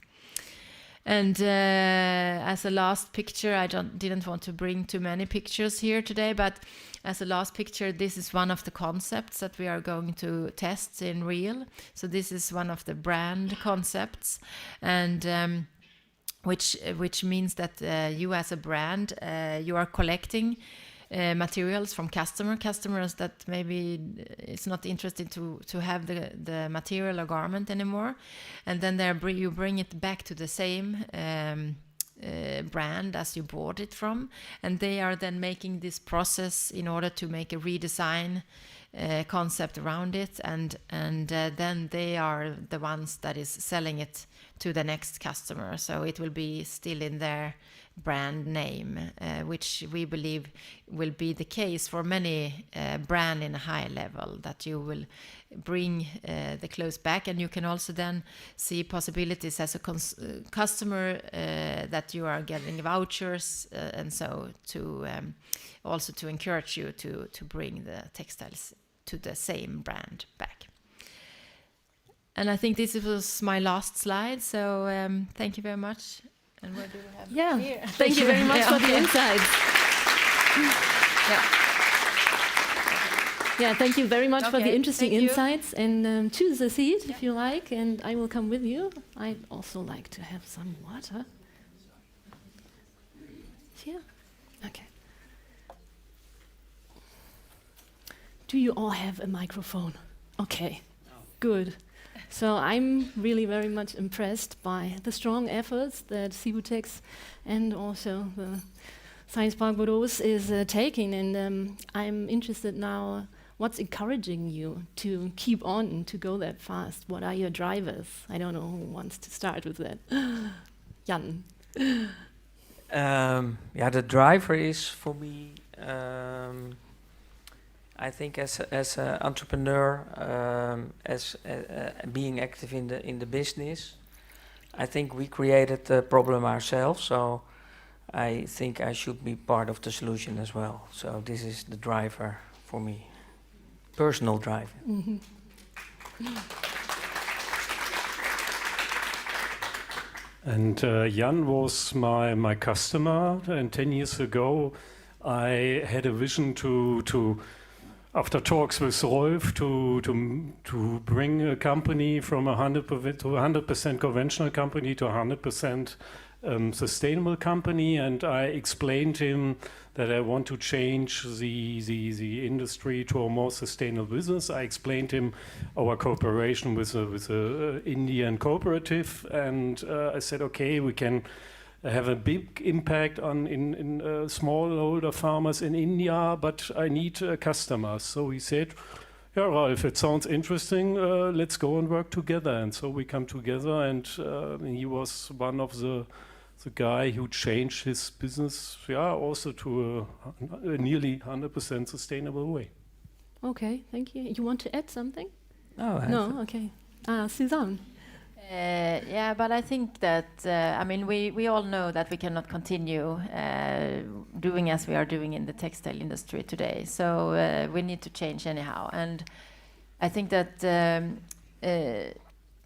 And as a last picture, I didn't want to bring too many pictures here today, but as a last picture, this is one of the concepts that we are going to test in real. So this is one of the brand concepts, and which means that you as a brand, you are collecting materials from customers that maybe it's not interested to have the material or garment anymore, and then you bring it back to the same brand as you bought it from, and they are then making this process in order to make a redesign concept around it, and then they are the ones that is selling it to the next customer. So it will be still in their brand name, which we believe will be the case for many brand in a high level, that you will bring the clothes back, and you can also then see possibilities as a customer that you are getting vouchers and so to also to encourage you to bring the textiles to the same brand back. And I think this was my last slide, so thank you very much. And what do we have here? Thank you very much for the insights. Yeah, thank you very much for the interesting insights. And choose a seat if you like, and I will come with you. I'd also like to have some water. Here? Okay. Do you all have a microphone? Okay, good. So I'm really very much impressed by the strong efforts that cibutex and also the Science Park Borås is taking, and I'm interested now, what's encouraging you to keep on, to go that fast? What are your drivers? I don't know who wants to start with that. Jan. The driver is for me, I think as an entrepreneur, as being active in the business, I think we created the problem ourselves. So I think I should be part of the solution as well. So this is the driver for me, personal driver. Mm-hmm. And Jan was my customer, and 10 years ago I had a vision to after talks with Rolf, to bring a company from 100% conventional company to 100% sustainable company, and I explained him that I want to change the industry to a more sustainable business. I explained him our cooperation with a Indian cooperative, and I said, okay, we can have a big impact in smallholder farmers in India, but I need customers. So he said, yeah, Ralf, it sounds interesting, let's go and work together. And so we come together, and he was one of the guy who changed his business, also to a nearly 100% sustainable way. Okay, thank you. You want to add something? No, okay. Susanne. But I think that, we all know that we cannot continue doing as we are doing in the textile industry today. So we need to change anyhow. And I think that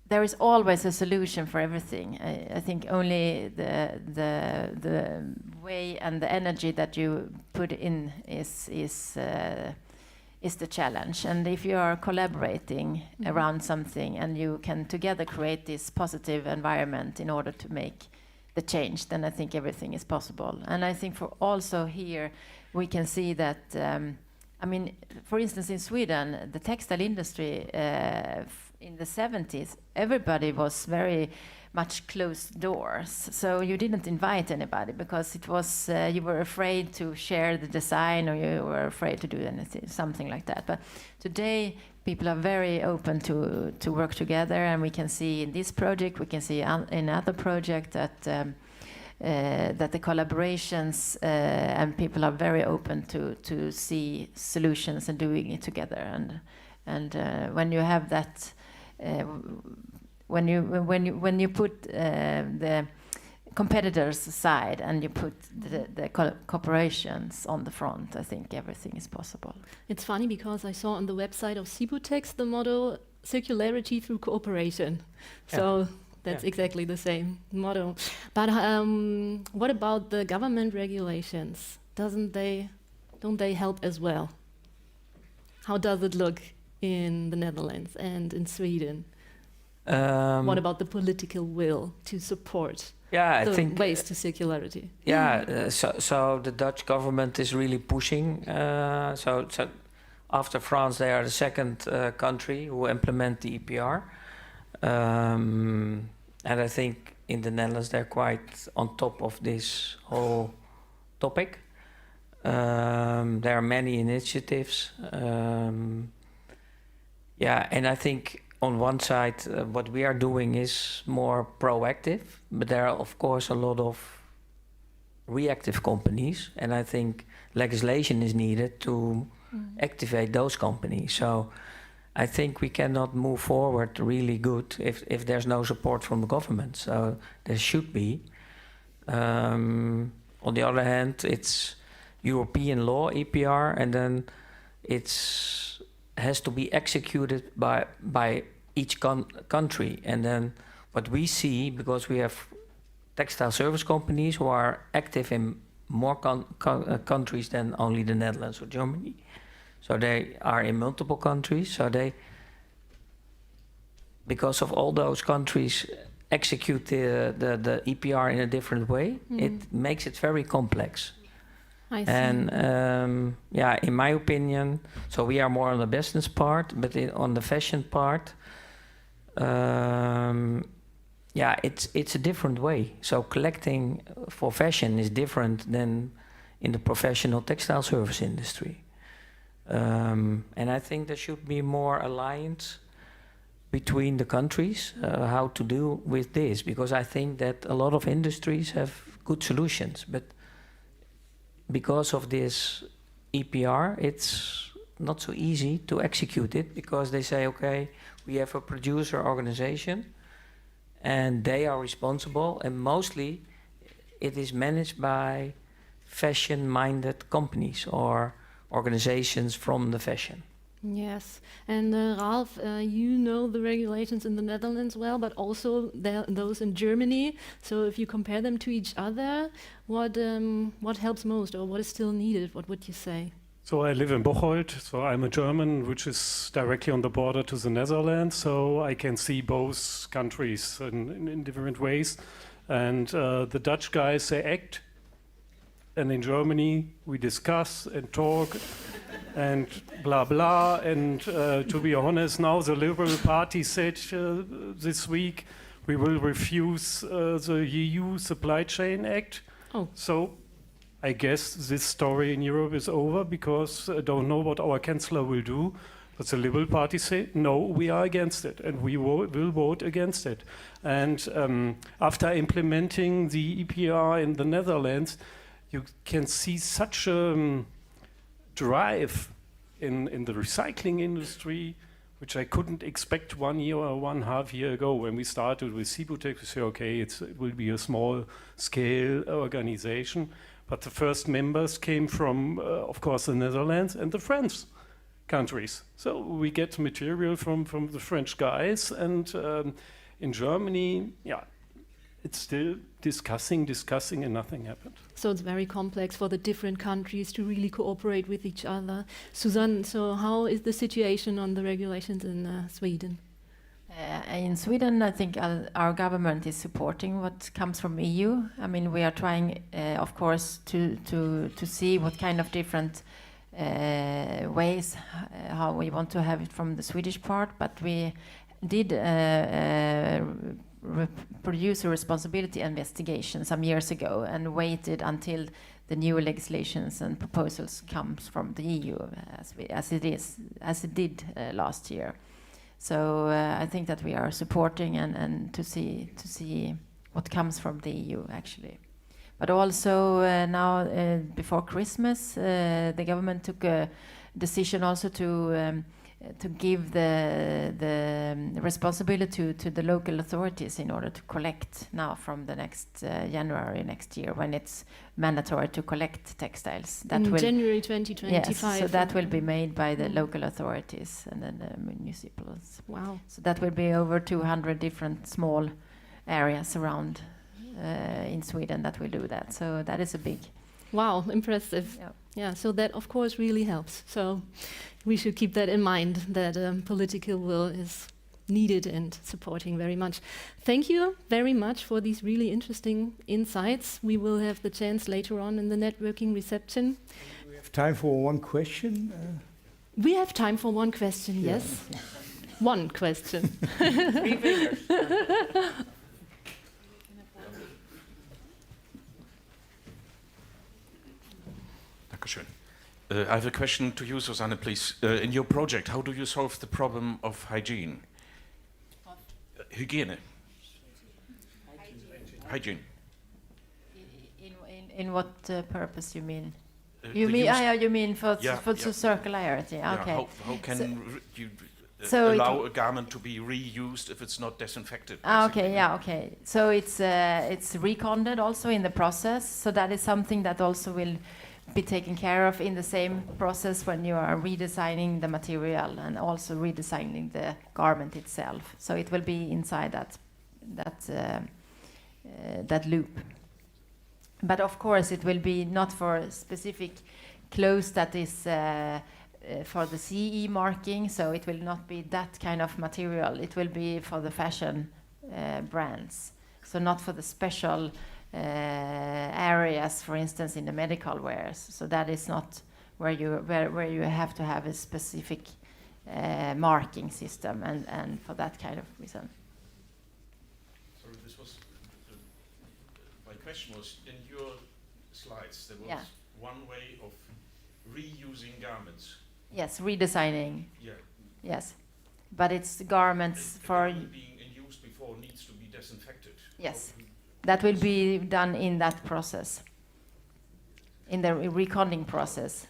there is always a solution for everything. I think only the way and the energy that you put in is the challenge. And if you are collaborating around something and you can together create this positive environment in order to make the change, then I think everything is possible. And I think for also here, we can see that, I mean, for instance, in Sweden, the textile industry in the 70s, everybody was very much closed doors. So you didn't invite anybody because it was, you were afraid to share the design, or you were afraid to do anything, something like that. But today, people are very open to work together, and we can see in this project, we can see in other projects that that the collaborations and people are very open to see solutions and doing it together. And when you have that, when you put the competitors aside and you put the corporations on the front, I think everything is possible. It's funny because I saw on the website of cibutex the motto circularity through cooperation. So that's exactly the same motto. But what about the government regulations? Don't they help as well? How does it look in the Netherlands and in Sweden? What about the political will to support I the think ways to circularity? So the Dutch government is really pushing. So after France, they are the second country who implement the EPR. And I think in the Netherlands, they're quite on top of this whole topic. There are many initiatives. And I think on one side, what we are doing is more proactive, but there are, of course, a lot of reactive companies, and I think legislation is needed to activate those companies. So I think we cannot move forward really good if there's no support from the government. So there should be. On the other hand, it's European law, EPR, and then has to be executed by each country. And then what we see, because we have textile service companies who are active in more countries than only the Netherlands or Germany. So they are in multiple countries. So they, because of all those countries execute the EPR in a different way, it makes it very complex. I see. And in my opinion, so we are more on the business part, but on the fashion part, it's a different way. So collecting for fashion is different than in the professional textile service industry. And I think there should be more alliance between the countries, how to do with this, because I think that a lot of industries have good solutions, but because of this EPR, it's not so easy to execute it, because they say, okay, we have a producer organization and they are responsible, and mostly it is managed by fashion-minded companies or organizations from the fashion. Yes, and Ralf, you know the regulations in the Netherlands well, but also those in Germany. So if you compare them to each other, what helps most, or what is still needed? What would you say? So I live in Bocholt, so I'm a German, which is directly on the border to the Netherlands, so I can see both countries in different ways. And the Dutch guys, they act, and in Germany we discuss and talk and blah blah. And to be honest, now the Liberal Party said this week we will refuse the EU Supply Chain Act. Oh. So I guess this story in Europe is over, because I don't know what our Chancellor will do, but the Liberal Party say, no, we are against it, and we will vote against it. And after implementing the EPR in the Netherlands, you can see such a drive in the recycling industry, which I couldn't expect 1 year or 1.5 years ago. When we started with cibutex, we say, okay, it will be a small-scale organization. But the first members came from, of course, the Netherlands and the French countries. So we get material from the French guys. And in Germany, it's still discussing, and nothing happened. So it's very complex for the different countries to really cooperate with each other. Susanne, so how is the situation on the regulations in Sweden? In Sweden, I think our government is supporting what comes from EU. I mean, we are trying, of course, to see what kind of different ways how we want to have it from the Swedish part. But we did produce a responsibility investigation some years ago and waited until the new legislations and proposals comes from the EU, as it did last year. So I think that we are supporting and to see what comes from the EU actually. But also now before Christmas, the government took a decision also to give the responsibility to the local authorities in order to collect now from the next January next year, when it's mandatory to collect textiles. That will January 2025. Yes, so that will be made by the local authorities and then the municipals. Wow. So that will be over 200 different small areas around in Sweden that will do that. So that is a big. Wow, impressive. Yeah. Yeah, so that of course really helps. So we should keep that in mind, that political will is needed and supporting very much. Thank you very much for these really interesting insights. We will have the chance later on in the networking reception. We have time for one question. We have time for one question, Yeah. yes. One question. 3 fingers. Dankeschön. I have a question to you, Susanne, please. In your project, how do you solve the problem of hygiene? Hygiene. Hygiene. In what purpose you mean? The You mean use- you mean for Yeah, for yeah. circularity? Yeah, Okay. how can So- you So it- allow a garment to be reused if it's not disinfected? Okay, basically? yeah, okay. So it's reconded also in the process. So that is something that also will be taken care of in the same process when you are redesigning the material and also redesigning the garment itself. So it will be inside that loop. But of course, it will be not for specific clothes that is for the CE marking. So it will not be that kind of material. It will be for the fashion brands. So not for the special areas, for instance, in the medical wears. So that is not where you have to have a specific marking system, and for that kind of reason. Sorry, this was my question was, in your slides there was Yeah. one way of reusing garments. Yes, redesigning. Yeah. Yes, but it's garments The for. garment being in use before needs to be disinfected. Yes. That will be done in that process, in the reconding process.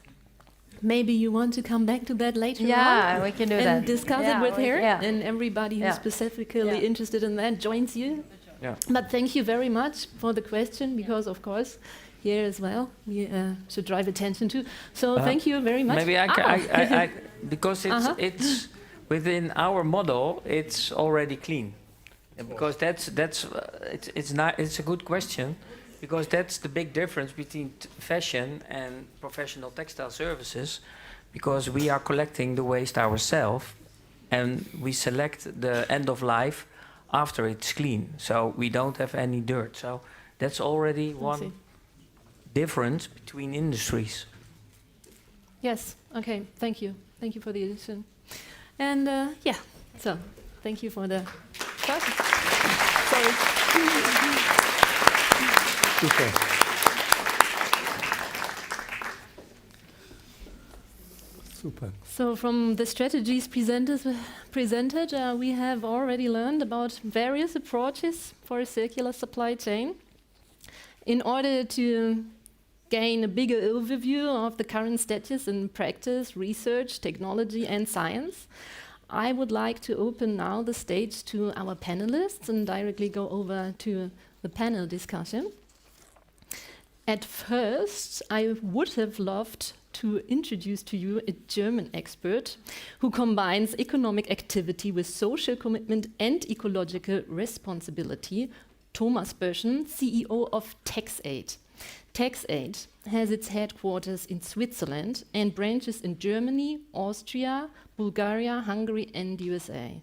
Maybe you want to come back to that later Yeah, on we can do and that. discuss Yeah, it with we- her, yeah. and everybody who's Yeah. specifically Yeah. interested in that joins you. Yeah. But thank you very much for the question, because of course here as well we should drive attention to. So thank you very much. Maybe I because Uh-huh. it's within our model, it's already clean. And because it's a good question, because that's the big difference between fashion and professional textile services, because we are collecting the waste ourselves and we select the end of life after it's clean, so we don't have any dirt. So that's already one see. difference between industries. Yes. Okay. Thank you. Thank you for the addition. And yeah. So thank you for the. Sorry. Super. Super. So from the strategies presented, we have already learned about various approaches for a circular supply chain. In order to gain a bigger overview of the current status in practice, research, technology and science, I would like to open now the stage to our panelists and directly go over to the panel discussion. At first, I would have loved to introduce to you a German expert who combines economic activity with social commitment and ecological responsibility, Thomas Böschen, CEO of Texiad. Texiad has its headquarters in Switzerland and branches in Germany, Austria, Bulgaria, Hungary and USA.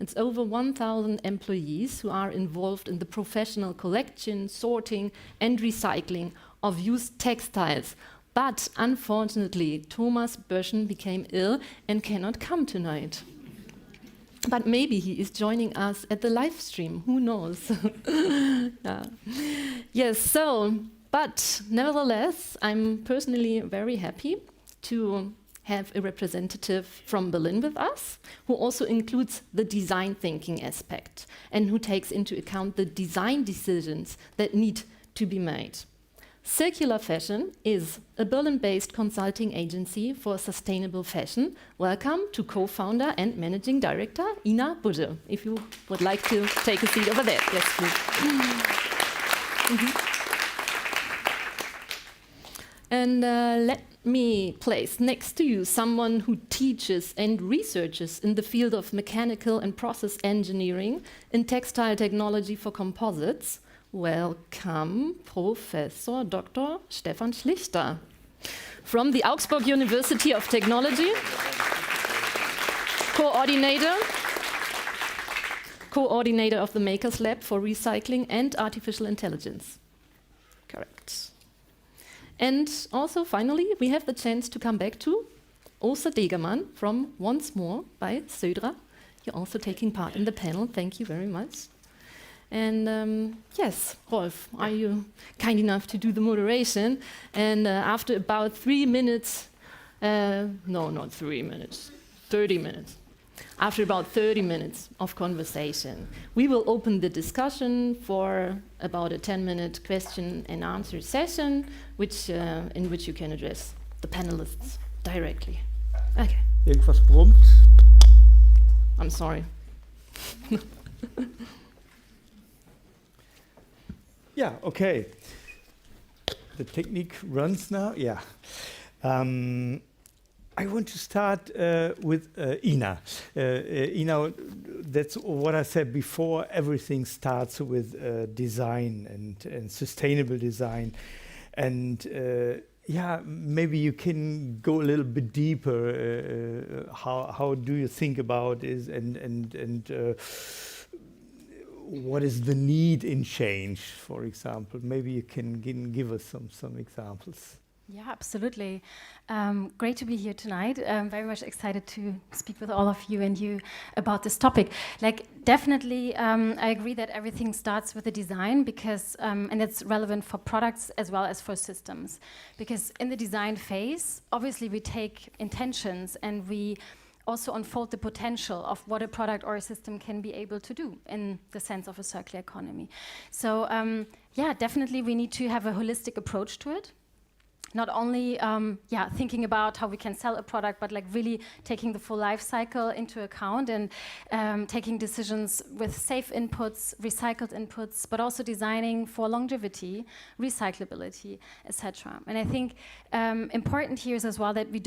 It's over 1,000 employees who are involved in the professional collection, sorting, and recycling of used textiles. But unfortunately, Thomas Böschen became ill and cannot come tonight. But maybe he is joining us at the live stream, who knows? Yeah. Yes, so, but nevertheless, I'm personally very happy to have a representative from Berlin with us, who also includes the design thinking aspect and who takes into account the design decisions that need to be made. Circular Fashion is a Berlin-based consulting agency for sustainable fashion. Welcome to co-founder and managing director, Ina Budde. If you would like to take a seat over there. Yes, please. And let me place next to you someone who teaches and researches in the field of mechanical and process engineering in textile technology for composites. Welcome, Professor Dr. Stefan Schlichter from the Augsburg University of Technology, coordinator of the Makers Lab for Recycling and Artificial Intelligence. Correct. And also, finally, we have the chance to come back to Åsa Degerman from once more by Södra. You're also taking part in the panel. Thank you very much. And yes, Rolf, are you kind enough to do the moderation? And after about 3 minutes, no, not 3 minutes, 30 minutes. After about 30 minutes of conversation, we will open the discussion for about a 10-minute question and answer session, in which you can address the panelists directly. Okay. Irgendwas brummt? I'm sorry. Yeah, okay. The technique runs now, yeah. I want to start with Ina. Ina, that's what I said before, everything starts with design and sustainable design. And yeah, maybe you can go a little bit deeper. How do you think about it and what is the need in change, for example? Maybe you can give us some examples. Yeah, absolutely. Great to be here tonight. I'm very much excited to speak with all of you and you about this topic. Like, definitely, I agree that everything starts with the design because, and it's relevant for products as well as for systems. Because in the design phase, obviously we take intentions and we also unfold the potential of what a product or a system can be able to do in the sense of a circular economy. So yeah, definitely we need to have a holistic approach to it. Not only thinking about how we can sell a product, but like really taking the full life cycle into account and taking decisions with safe inputs, recycled inputs, but also designing for longevity, recyclability, etc. And I think important here is as well that we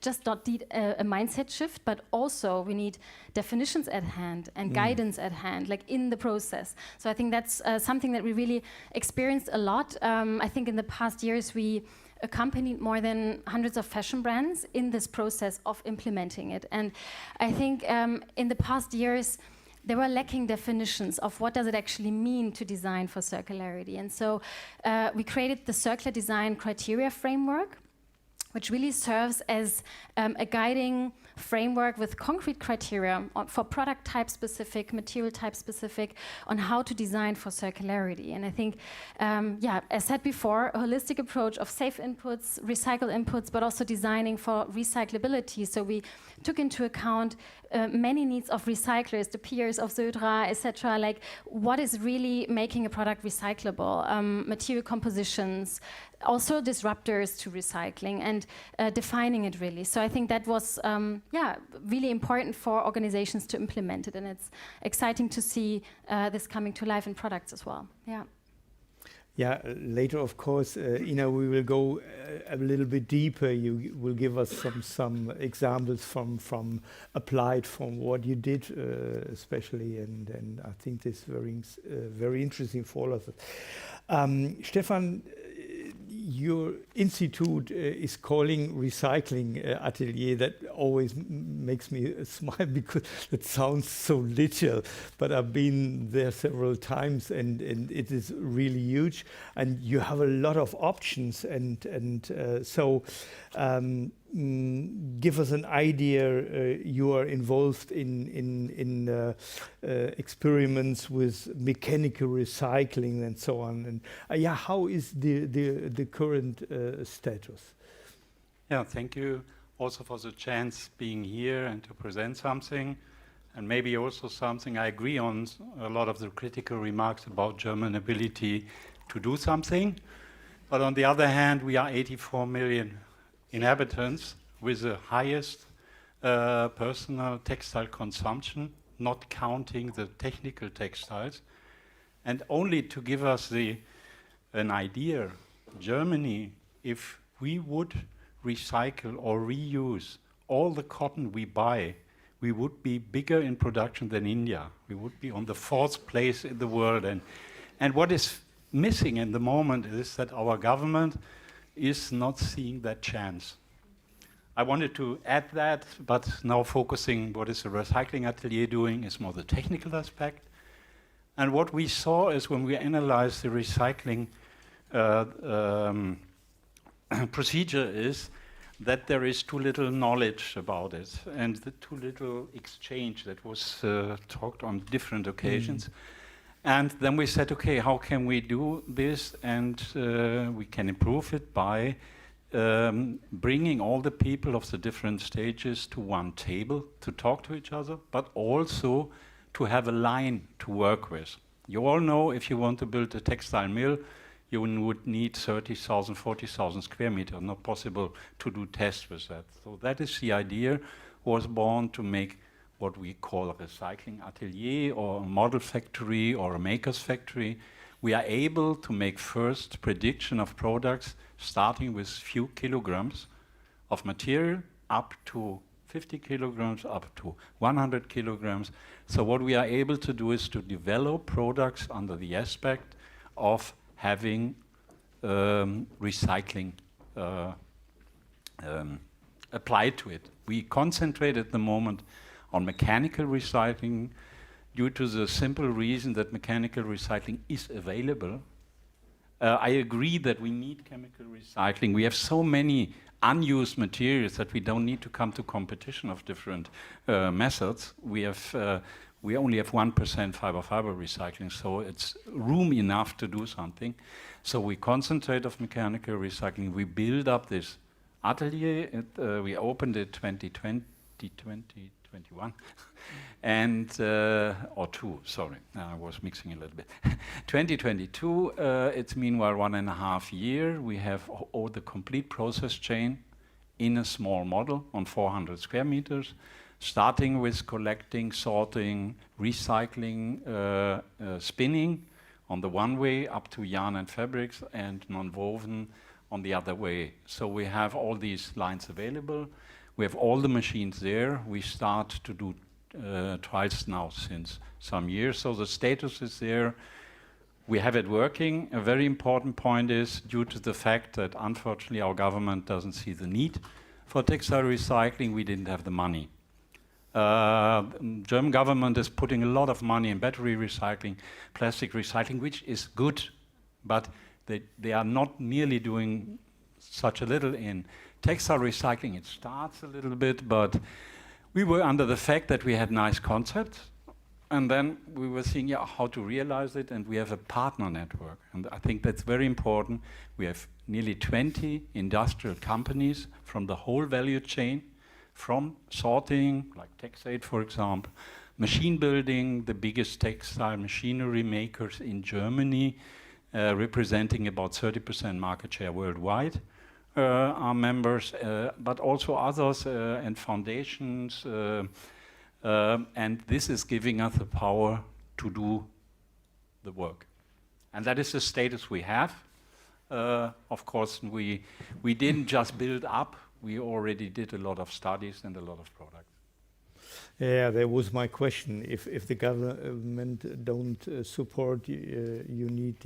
just not need a mindset shift, but also we need definitions at hand and guidance at hand, like in the process. So I think that's something that we really experienced a lot. I think in the past years we accompanied more than hundreds of fashion brands in this process of implementing it. And I think in the past years, they were lacking definitions of what does it actually mean to design for circularity. And so we created the Circular Design Criteria Framework, which really serves as a guiding framework with concrete criteria for product type specific, material type specific, on how to design for circularity. And I think, as said before, a holistic approach of safe inputs, recycled inputs, but also designing for recyclability. So we took into account many needs of recyclers, the peers of Södra, etc. Like, what is really making a product recyclable? Material compositions, also disruptors to recycling, and defining it really. So I think that was really important for organizations to implement it, and it's exciting to see this coming to life in products as well. Yeah. Yeah, later, of course, we will go a little bit deeper. You will give us some examples from applied, from what you did, especially, and I think this is very interesting for all of us. Stefan, your institute is calling recycling atelier. That always makes me smile because it sounds so literal. But I've been there several times, and it is really huge. And you have a lot of options, so. Give us an idea. You are involved in experiments with mechanical recycling and so on. And yeah, how is the current status? Yeah, thank you also for the chance being here and to present something, and maybe also something I agree on a lot of the critical remarks about German ability to do something. But on the other hand, we are 84 million inhabitants with the highest personal textile consumption, not counting the technical textiles. And only to give us an idea, Germany, if we would recycle or reuse all the cotton we buy, we would be bigger in production than India. We would be on the 4th place in the world. And what is missing in the moment is that our government is not seeing that chance. I wanted to add that, but now focusing what is the recycling atelier doing is more the technical aspect. And what we saw is when we analyzed the recycling procedure is that there is too little knowledge about it and too little exchange that was talked on different occasions. And then we said, okay, how can we do this? And we can improve it by bringing all the people of the different stages to one table to talk to each other, but also to have a line to work with. You all know if you want to build a textile mill, you would need 30,000, 40,000 square meters. Not possible to do tests with that. So that is the idea, was born to make what we call a recycling atelier or a model factory or a maker's factory. We are able to make first prediction of products starting with few kilograms of material up to 50 kilograms, up to 100 kilograms. So what we are able to do is to develop products under the aspect of having recycling applied to it. We concentrate at the moment on mechanical recycling due to the simple reason that mechanical recycling is available. I agree that we need chemical recycling. We have so many unused materials that we don't need to come to competition of different methods. We only have 1% fiber recycling, so it's room enough to do something. So we concentrate on mechanical recycling. We build up this atelier. We opened it 2021, and or two. Sorry, I was mixing a little bit. 2022. It's meanwhile 1.5 years. We have all the complete process chain in a small model on 400 square meters, starting with collecting, sorting, recycling, spinning on the one way up to yarn and fabrics, and non-woven on the other way. So we have all these lines available. We have all the machines there. We start to do trials now since some years. So the status is there. We have it working. A very important point is due to the fact that unfortunately our government doesn't see the need for textile recycling, we didn't have the money. German government is putting a lot of money in battery recycling, plastic recycling, which is good, but they are not nearly doing such a little in textile recycling. It starts a little bit, but we were under the fact that we had nice concepts, and then we were seeing how to realize it, and we have a partner network, and I think that's very important. We have nearly 20 industrial companies from the whole value chain, from sorting, like Texiad, for example, machine building, the biggest textile machinery makers in Germany, representing about 30% market share worldwide, are members, but also others and foundations, and this is giving us the power to do the work. And that is the status we have. Of course, we didn't just build up. We already did a lot of studies and a lot of products. Yeah, that was my question. If the government don't support, you need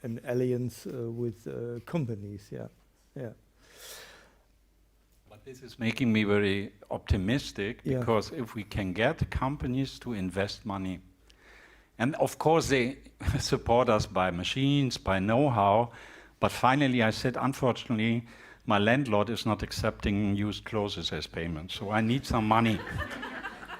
an alliance with companies. Yeah, yeah. But this is making me very optimistic, Yeah. because if we can get companies to invest money, and of course they support us by machines, by know-how, but finally I said, unfortunately, my landlord is not accepting used clothes as payment, so I need some money.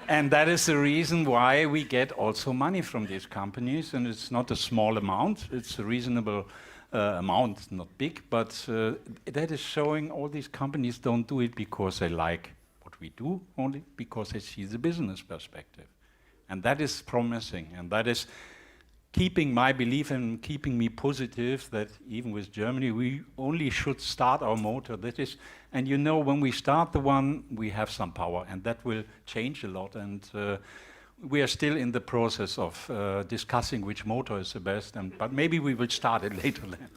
And that is the reason why we get also money from these companies, and it's not a small amount, it's a reasonable amount, not big, but that is showing all these companies don't do it because they like what we do, only because they see the business perspective. And that is promising, and that is keeping my belief and keeping me positive that even with Germany, we only should start our motor. That is, and you know, when we start the one, we have some power, and that will change a lot. And we are still in the process of discussing which motor is the best, but maybe we will start it later then.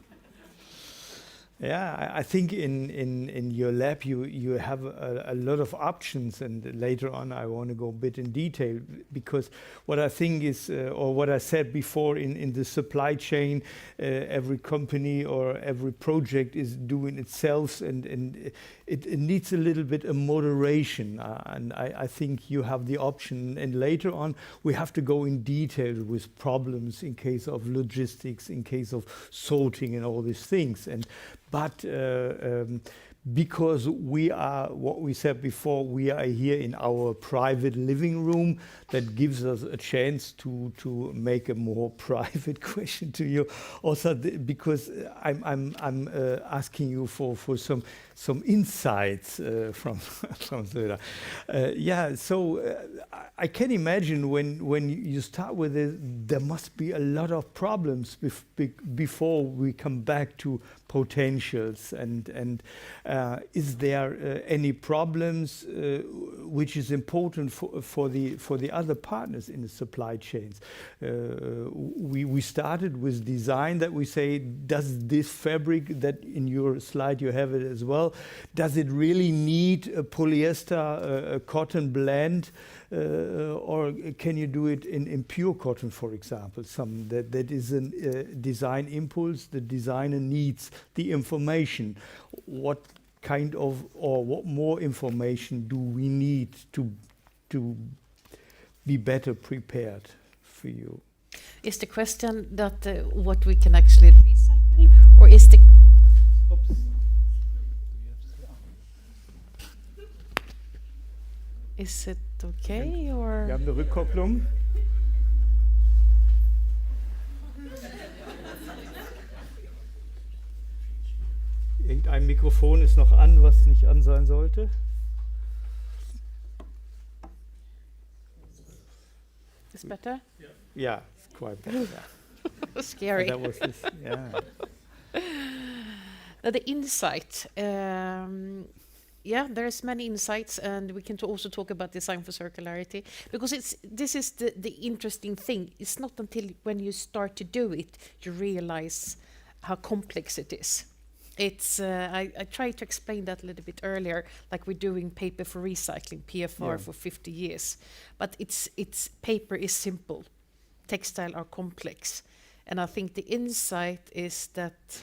Yeah, I think in your lab you have a lot of options, and later on I want to go a bit in detail, because what I think is, or what I said before, in the supply chain, every company or every project is doing itself, and it needs a little bit of moderation, and I think you have the option, and later on we have to go in detail with problems in case of logistics, in case of sorting and all these things. But because we are, what we said before, we are here in our private living room, that gives us a chance to make a more private question to you. Also, because I'm asking you for some insights from Södra. Yeah, so I can imagine when you start with it, there must be a lot of problems before we come back to potentials, and is there any problems which is important for the other partners in the supply chains? We started with design, that we say, does this fabric, that in your slide you have it as well, does it really need a polyester, a cotton blend, or can you do it in pure cotton, for example? That is a design impulse. The designer needs the information. What kind of, or what more information do we need to be better prepared for you? Is the question that what we can actually recycle, or is the... Oops. Is it okay, or... Wir haben eine Rückkopplung. Irgendein Mikrofon ist noch an, was nicht an sein sollte. Is better? Yeah, it's quite better. Yeah. Scary. That was this, yeah. The insight. Yeah, there's many insights, and we can also talk about design for circularity, because this is the interesting thing. It's not until when you start to do it you realize how complex it is. It's I tried to explain that a little bit earlier, like we're doing paper for recycling, PFR, for 50 years, but it's paper is simple, textile are complex, and I think the insight is that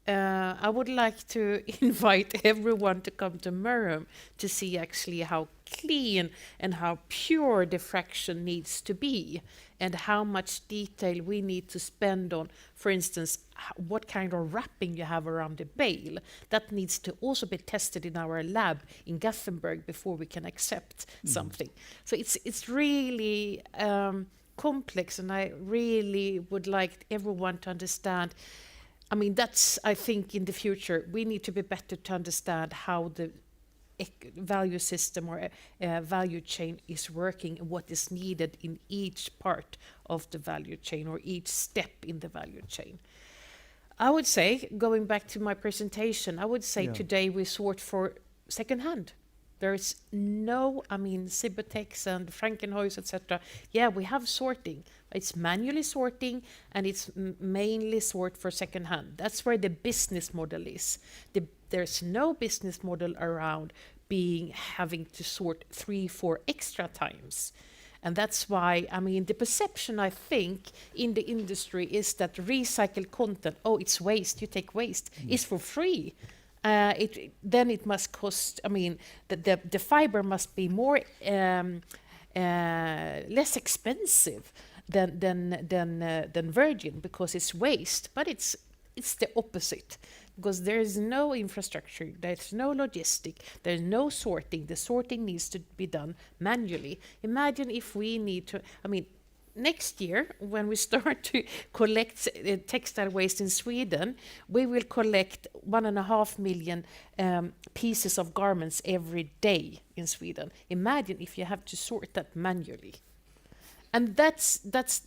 I would like to invite everyone to come to Murrum to see actually how clean and how pure the fraction needs to be, and how much detail we need to spend on, for instance, what kind of wrapping you have around the bale. That needs to also be tested in our lab in Gothenburg before we can accept something. So it's really complex, and I really would like everyone to understand. I mean, I think in the future, we need to be better to understand how the value system or value chain is working, and what is needed in each part of the value chain or each step in the value chain. I would say, going back to my presentation, I would say today we sort for secondhand. There's no, I mean, cibutex and Frankenhuis, etc. Yeah, we have sorting. It's manually sorting, and it's mainly sort for secondhand. That's where the business model is. There's no business model around having to sort 3-4 extra times. And that's why, I mean, the perception, I think, in the industry is that recycled content, oh, it's waste, you take waste, is for free. Then it must cost, I mean, the fiber must be more, less expensive than virgin because it's waste. But it's the opposite, because there is no infrastructure, there's no logistic, there's no sorting. The sorting needs to be done manually. Imagine if we need to, I mean, next year, when we start to collect textile waste in Sweden, we will collect 1.5 million pieces of garments every day in Sweden. Imagine if you have to sort that manually. And that's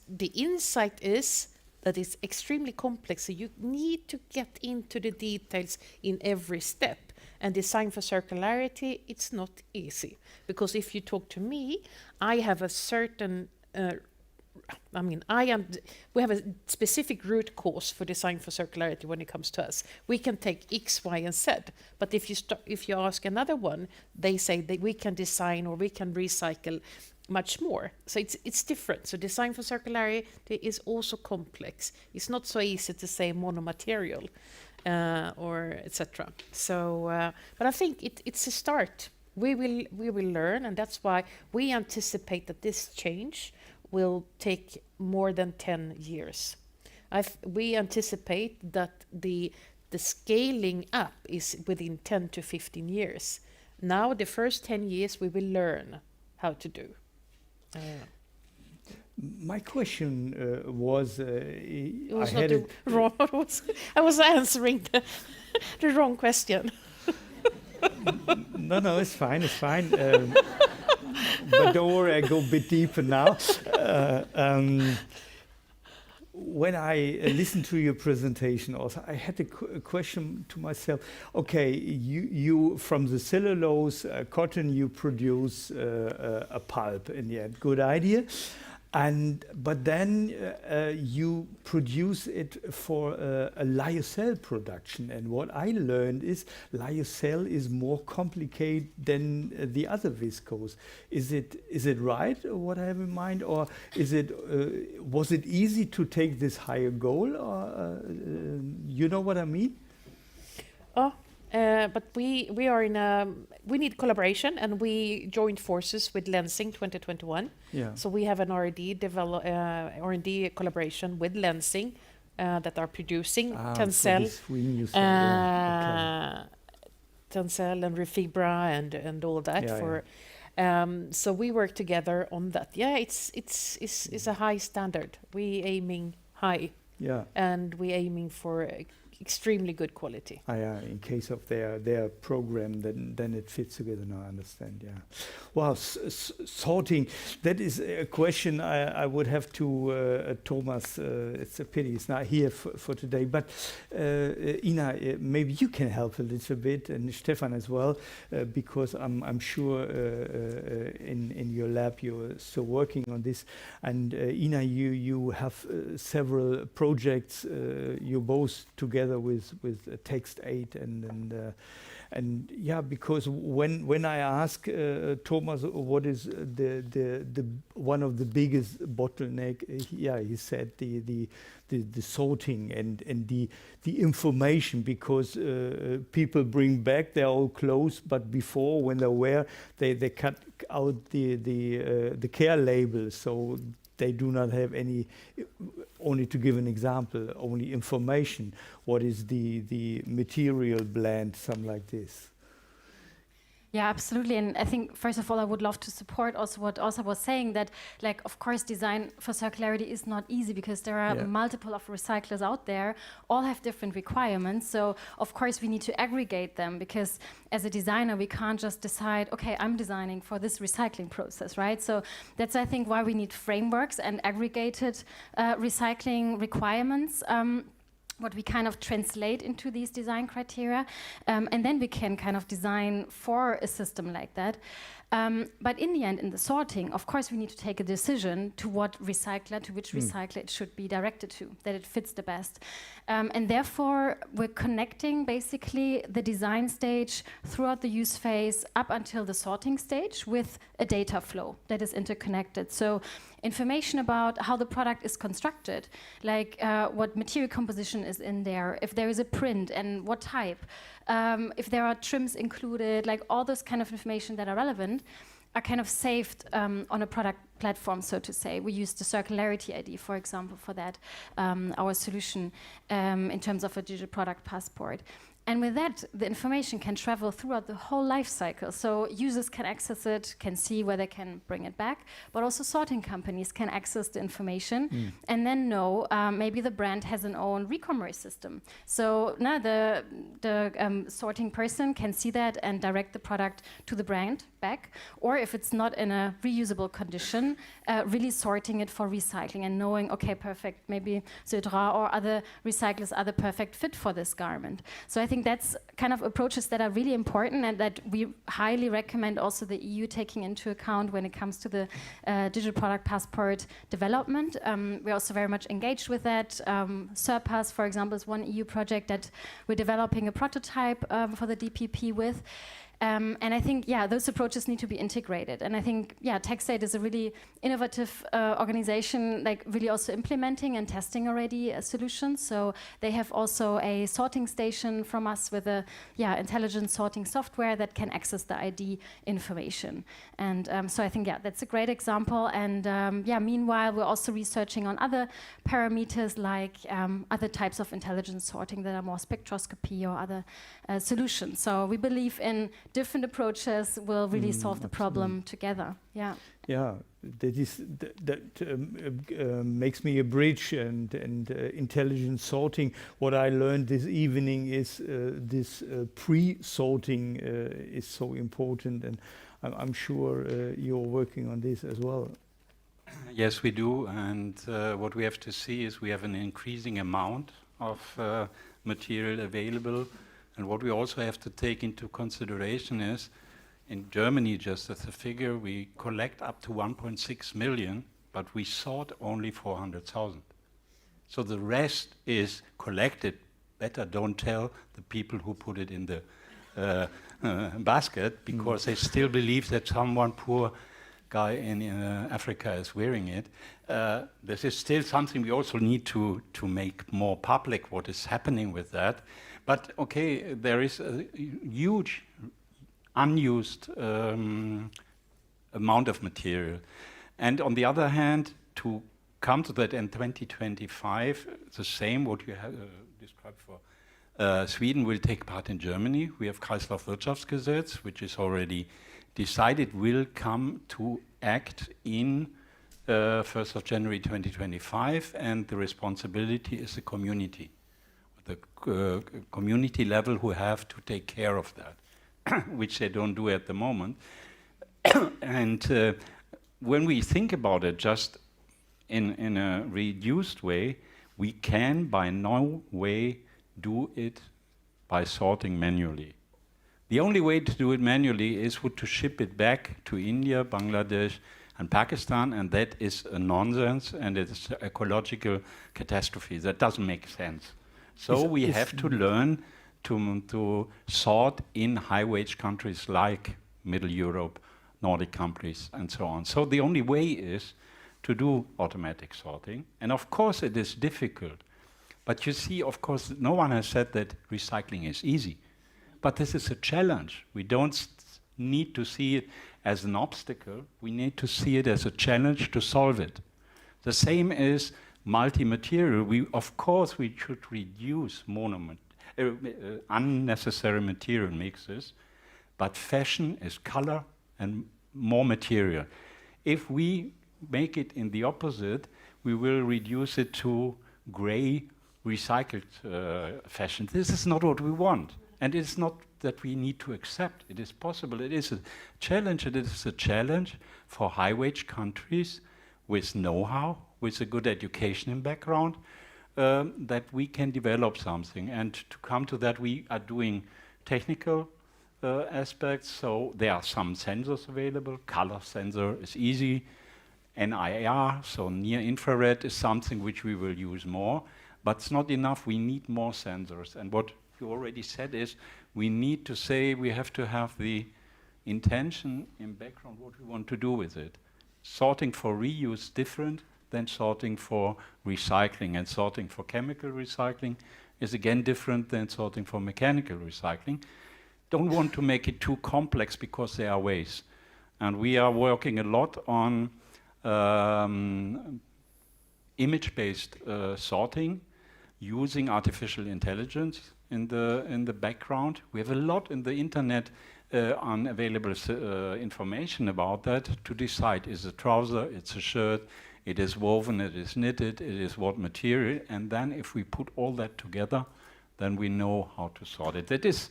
the insight is that it's extremely complex. So you need to get into the details in every step. And design for circularity, it's not easy. Because if you talk to me, I have a certain we have a specific root cause for design for circularity when it comes to us. We can take X, Y, and Z, but if you ask another one, they say that we can design or we can recycle much more. So it's different. So design for circularity is also complex. It's not so easy to say monomaterial or etc. So, but I think it's a start. We will learn, and that's why we anticipate that this change will take more than 10 years. We anticipate that the scaling up is within 10 to 15 years. Now, the first 10 years, we will learn how to do. My question was, it was I was answering the wrong question. No, it's fine. But don't worry, I go a bit deeper now. When I listened to your presentation also, I had a question to myself. Okay, you from the cellulose cotton, you produce a pulp in the end. Good idea. But then you produce it for a lyocell production. And what I learned is lyocell is more complicated than the other viscose. Is it right, what I have in mind? Or was it easy to take this higher goal? Or you know what I mean? But we are we need collaboration, and we joined forces with Lensing 2021. Yeah. So we have an R&D collaboration with Lensing that are producing Tencel, Tencel and Refibra and all that so we work together on that. Yeah, it's a high standard. We aiming high. Yeah. And we aiming for extremely good quality. In case of their program, then it fits together. No, I understand. Yeah. Well, sorting. That is a question I would have to Thomas. It's a pity he's not here for today. But Ina, maybe you can help a little bit, and Stefan as well, because I'm sure in your lab you're still working on this. And Ina, you have several projects. You're both together with Texiad and yeah, because when I ask Thomas what is the one of the biggest bottleneck, he said the sorting and the information, because people bring back their old clothes, but before, when they wear, they cut out the care label, so they do not have any. Only to give an example, only information. What is the material blend, something like this? Yeah, absolutely. And I think, first of all, I would love to support also what Åsa was saying, that, like, of course, design for circularity is not easy because there are multiple of recyclers out there, all have different requirements. So, of course, we need to aggregate them, because as a designer, we can't just decide, okay, I'm designing for this recycling process, right? So that's, I think, why we need frameworks and aggregated recycling requirements. what we kind of translate into these design criteria, and then we can kind of design for a system like that. But in the end, in the sorting, of course, we need to take a decision to which recycler it should be directed to, that it fits the best. And therefore, we're connecting basically the design stage throughout the use phase up until the sorting stage with a data flow that is interconnected. So information about how the product is constructed, like what material composition is in there, if there is a print and what type, if there are trims included, like all those kind of information that are relevant are kind of saved on a product platform, so to say. We use the circularity ID, for example, for that, our solution in terms of a digital product passport. And with that, the information can travel throughout the whole life cycle. So users can access it, can see where they can bring it back, but also sorting companies can access the information and then know maybe the brand has an own re-commerce system. So now the sorting person can see that and direct the product to the brand back, or if it's not in a reusable condition, really sorting it for recycling and knowing, okay, perfect, maybe Södra or other recyclers are the perfect fit for this garment. So I think that's kind of approaches that are really important and that we highly recommend also the EU taking into account when it comes to the digital product passport development. We're also very much engaged with that. Surpass, for example, is one EU project that we're developing a prototype for the DPP with. And I think, those approaches need to be integrated. And I think, Texiad is a really innovative organization, like really also implementing and testing already a solution. So they have also a sorting station from us with a intelligent sorting software that can access the ID information. And so I think, that's a great example. And meanwhile, we're also researching on other parameters like other types of intelligent sorting that are more spectroscopy or other solutions. So we believe in different approaches will really solve the problem together. That makes me a bridge and intelligent sorting. What I learned this evening is this pre-sorting is so important, and I'm sure you're working on this as well. Yes, we do, and what we have to see is we have an increasing amount of material available. And what we also have to take into consideration is, in Germany, just as a figure, we collect up to 1.6 million, but we sort only 400,000. So the rest is collected. Better don't tell the people who put it in the basket, because they still believe that someone poor guy in Africa is wearing it. This is still something we also need to make more public, what is happening with that. But okay, there is a huge unused amount of material. And on the other hand, to come to that in 2025, the same what you have described for Sweden will take part in Germany. We have Kreislaufwirtschaftsgesetz, which is already decided will come to act in 1st of January 2025, and the responsibility is the community. The community level who have to take care of that, which they don't do at the moment. And when we think about it just in a reduced way, we can by no way do it by sorting manually. The only way to do it manually is to ship it back to India, Bangladesh, and Pakistan, and that is a nonsense, and it's an ecological catastrophe. That doesn't make sense. So we have to learn to sort in high-wage countries like Middle Europe, Nordic countries, and so on. So the only way is to do automatic sorting. And of course it is difficult. But you see, of course, no one has said that recycling is easy. But this is a challenge. We don't need to see it as an obstacle. We need to see it as a challenge to solve it. The same is multi-material. Of course, we should reduce unnecessary material mixes, but fashion is color and more material. If we make it in the opposite, we will reduce it to gray, recycled fashion. This is not what we want. And it's not that we need to accept. It is possible. It is a challenge. It is a challenge for high-wage countries with know-how, with a good education and background, that we can develop something. And to come to that, we are doing technical aspects. So there are some sensors available. Color sensor is easy. NIR, so near infrared, is something which we will use more. But it's not enough. We need more sensors. And what you already said is we need to say we have to have the intention in background what we want to do with it. Sorting for reuse different than sorting for recycling, and sorting for chemical recycling is again different than sorting for mechanical recycling. Don't want to make it too complex because there are ways. And we are working a lot on image-based sorting using artificial intelligence in the background. We have a lot in the internet on available information about that to decide, is a trouser, it's a shirt, it is woven, it is knitted, it is what material, and then if we put all that together, then we know how to sort it. That is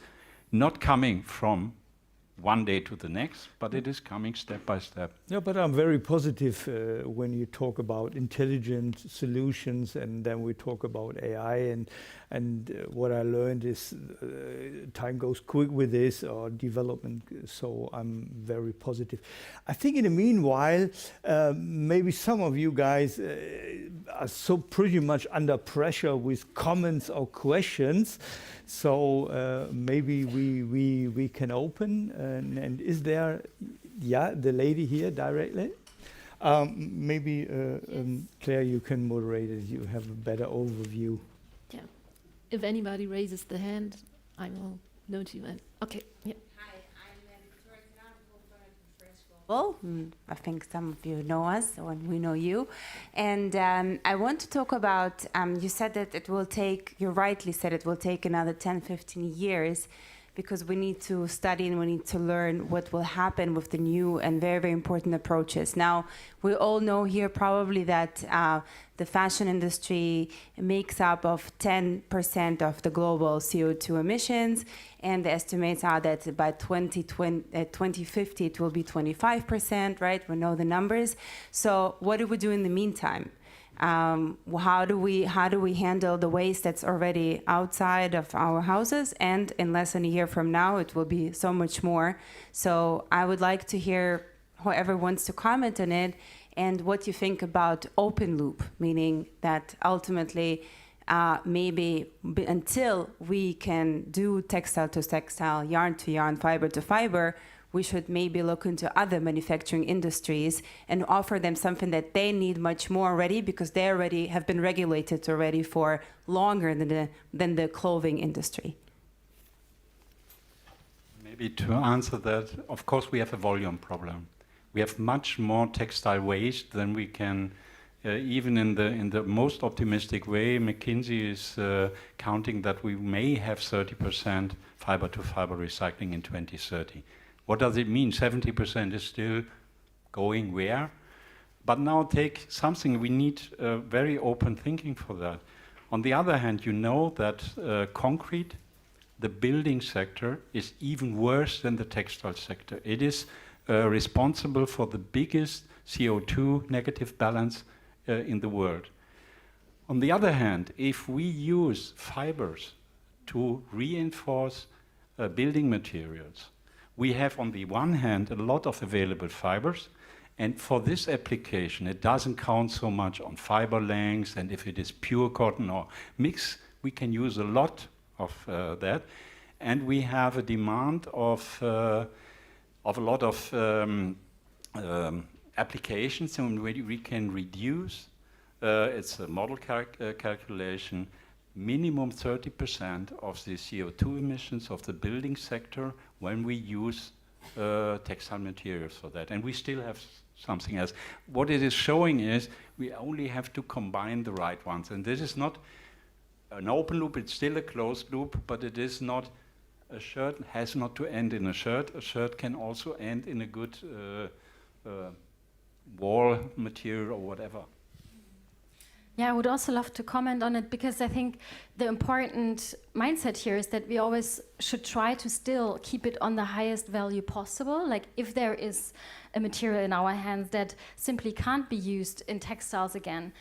not coming from one day to the next, but it is coming step by step. Yeah, but I'm very positive when you talk about intelligent solutions, and then we talk about AI, and what I learned is time goes quick with this, or development, so I'm very positive. I think in the meanwhile, maybe some of you guys are so pretty much under pressure with comments or questions, so maybe we can open. And is there, yeah, the lady here directly? Maybe, Cläre, you can moderate it. You have a better overview. Yeah. If anybody raises the hand, I will note you. And okay. Yeah. Hi, I'm I think some of you know us, or we know you. And I want to talk about, you said that it will take, you rightly said it will take another 10, 15 years, because we need to study and we need to learn what will happen with the new and very, very important approaches. Now, we all know here probably that the fashion industry makes up of 10% of the global CO2 emissions, and the estimates are that by 2050 it will be 25%, right? We know the numbers. So what do we do in the meantime? How do we handle the waste that's already outside of our houses? And in less than a year from now, it will be so much more. So I would like to hear whoever wants to comment on it and what you think about open loop, meaning that ultimately maybe until we can do textile to textile, yarn to yarn, fiber to fiber, we should maybe look into other manufacturing industries and offer them something that they need much more already, because they already have been regulated already for longer than the clothing industry. Maybe to answer that, of course we have a volume problem. We have much more textile waste than we can, even in the most optimistic way. McKinsey is counting that we may have 30% fiber to fiber recycling in 2030. What does it mean? 70% is still going where? But now take something, we need very open thinking for that. On the other hand, you know that concrete, the building sector, is even worse than the textile sector. It is responsible for the biggest CO2 negative balance in the world. On the other hand, if we use fibers to reinforce building materials, we have on the one hand a lot of available fibers, and for this application it doesn't count so much on fiber length, and if it is pure cotton or mix, we can use a lot of that, and we have a demand of a lot of applications, and we can reduce, it's a model calculation, minimum 30% of the CO2 emissions of the building sector when we use textile materials for that. And we still have something else. What it is showing is we only have to combine the right ones. And this is not an open loop, it's still a closed loop, but it is not, a shirt has not to end in a shirt. A shirt can also end in a good wall material or whatever. Yeah, I would also love to comment on it, because I think the important mindset here is that we always should try to still keep it on the highest value possible. Like if there is a material in our hands that simply can't be used in textiles again,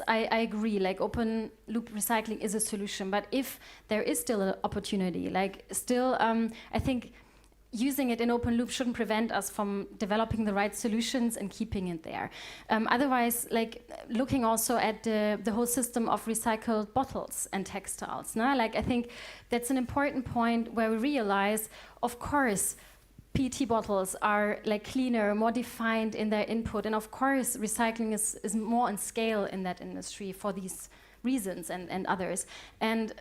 I agree, like open loop recycling is a solution, but if there is still an opportunity, like still, I think using it in open loop shouldn't prevent us from developing the right solutions and keeping it there. Otherwise, like looking also at the whole system of recycled bottles and textiles, no? Like I think that's an important point where we realize, of course, PET bottles are like cleaner, more defined in their input, and of course recycling is more on scale in that industry for these reasons and others. And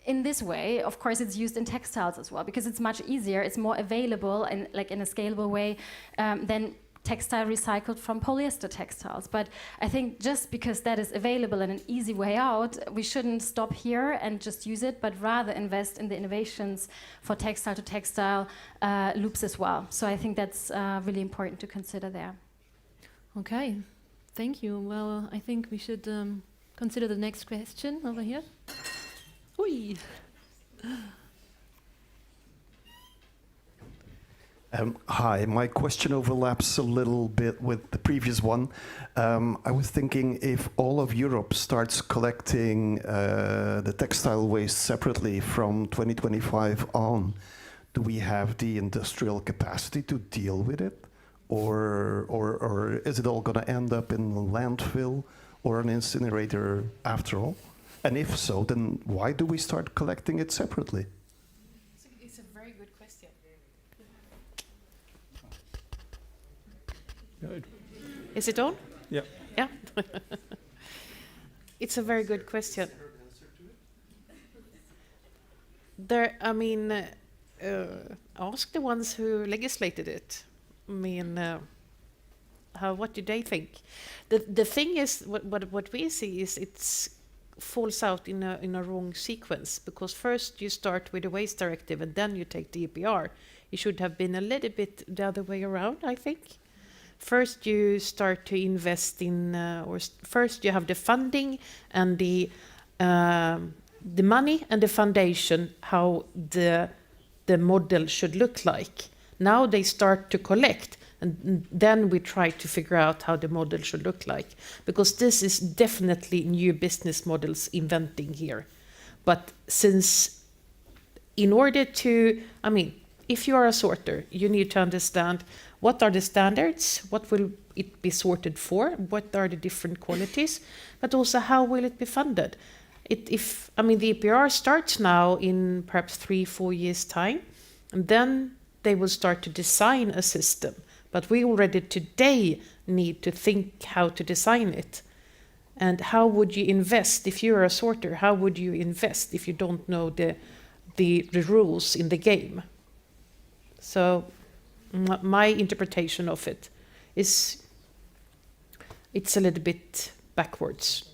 in this way, of course, it's used in textiles as well, because it's much easier, it's more available and like in a scalable way than textile recycled from polyester textiles. But I think just because that is available and an easy way out, we shouldn't stop here and just use it, but rather invest in the innovations for textile to textile loops as well. So I think that's really important to consider there. Okay, thank you. Well, I think we should consider the next question over here. Oi. Hi, my question overlaps a little bit with the previous one. I was thinking if all of Europe starts collecting the textile waste separately from 2025 on, do we have the industrial capacity to deal with it? Or is it all going to end up in a landfill or an incinerator after all? And if so, then why do we start collecting it separately? It's a very good question. Is it on? Yeah. Yeah. It's a very good question. Ask the ones who legislated it. I mean, what do they think? The thing is, what we see is it's falls out in a wrong sequence, because first you start with the waste directive and then you take the EPR. It should have been a little bit the other way around, I think. First you start to invest in, first you have the funding and the money and the foundation, how the model should look like. Now they start to collect, and then we try to figure out how the model should look like, because this is definitely new business models inventing here. But since in order to, if you are a sorter, you need to understand what are the standards, what will it be sorted for, what are the different qualities, but also how will it be funded. The EPR starts now in perhaps 3-4 years' time, and then they will start to design a system. But we already today need to think how to design it. And how would you invest if you're a sorter? How would you invest if you don't know the rules in the game? So my interpretation of it is it's a little bit backwards.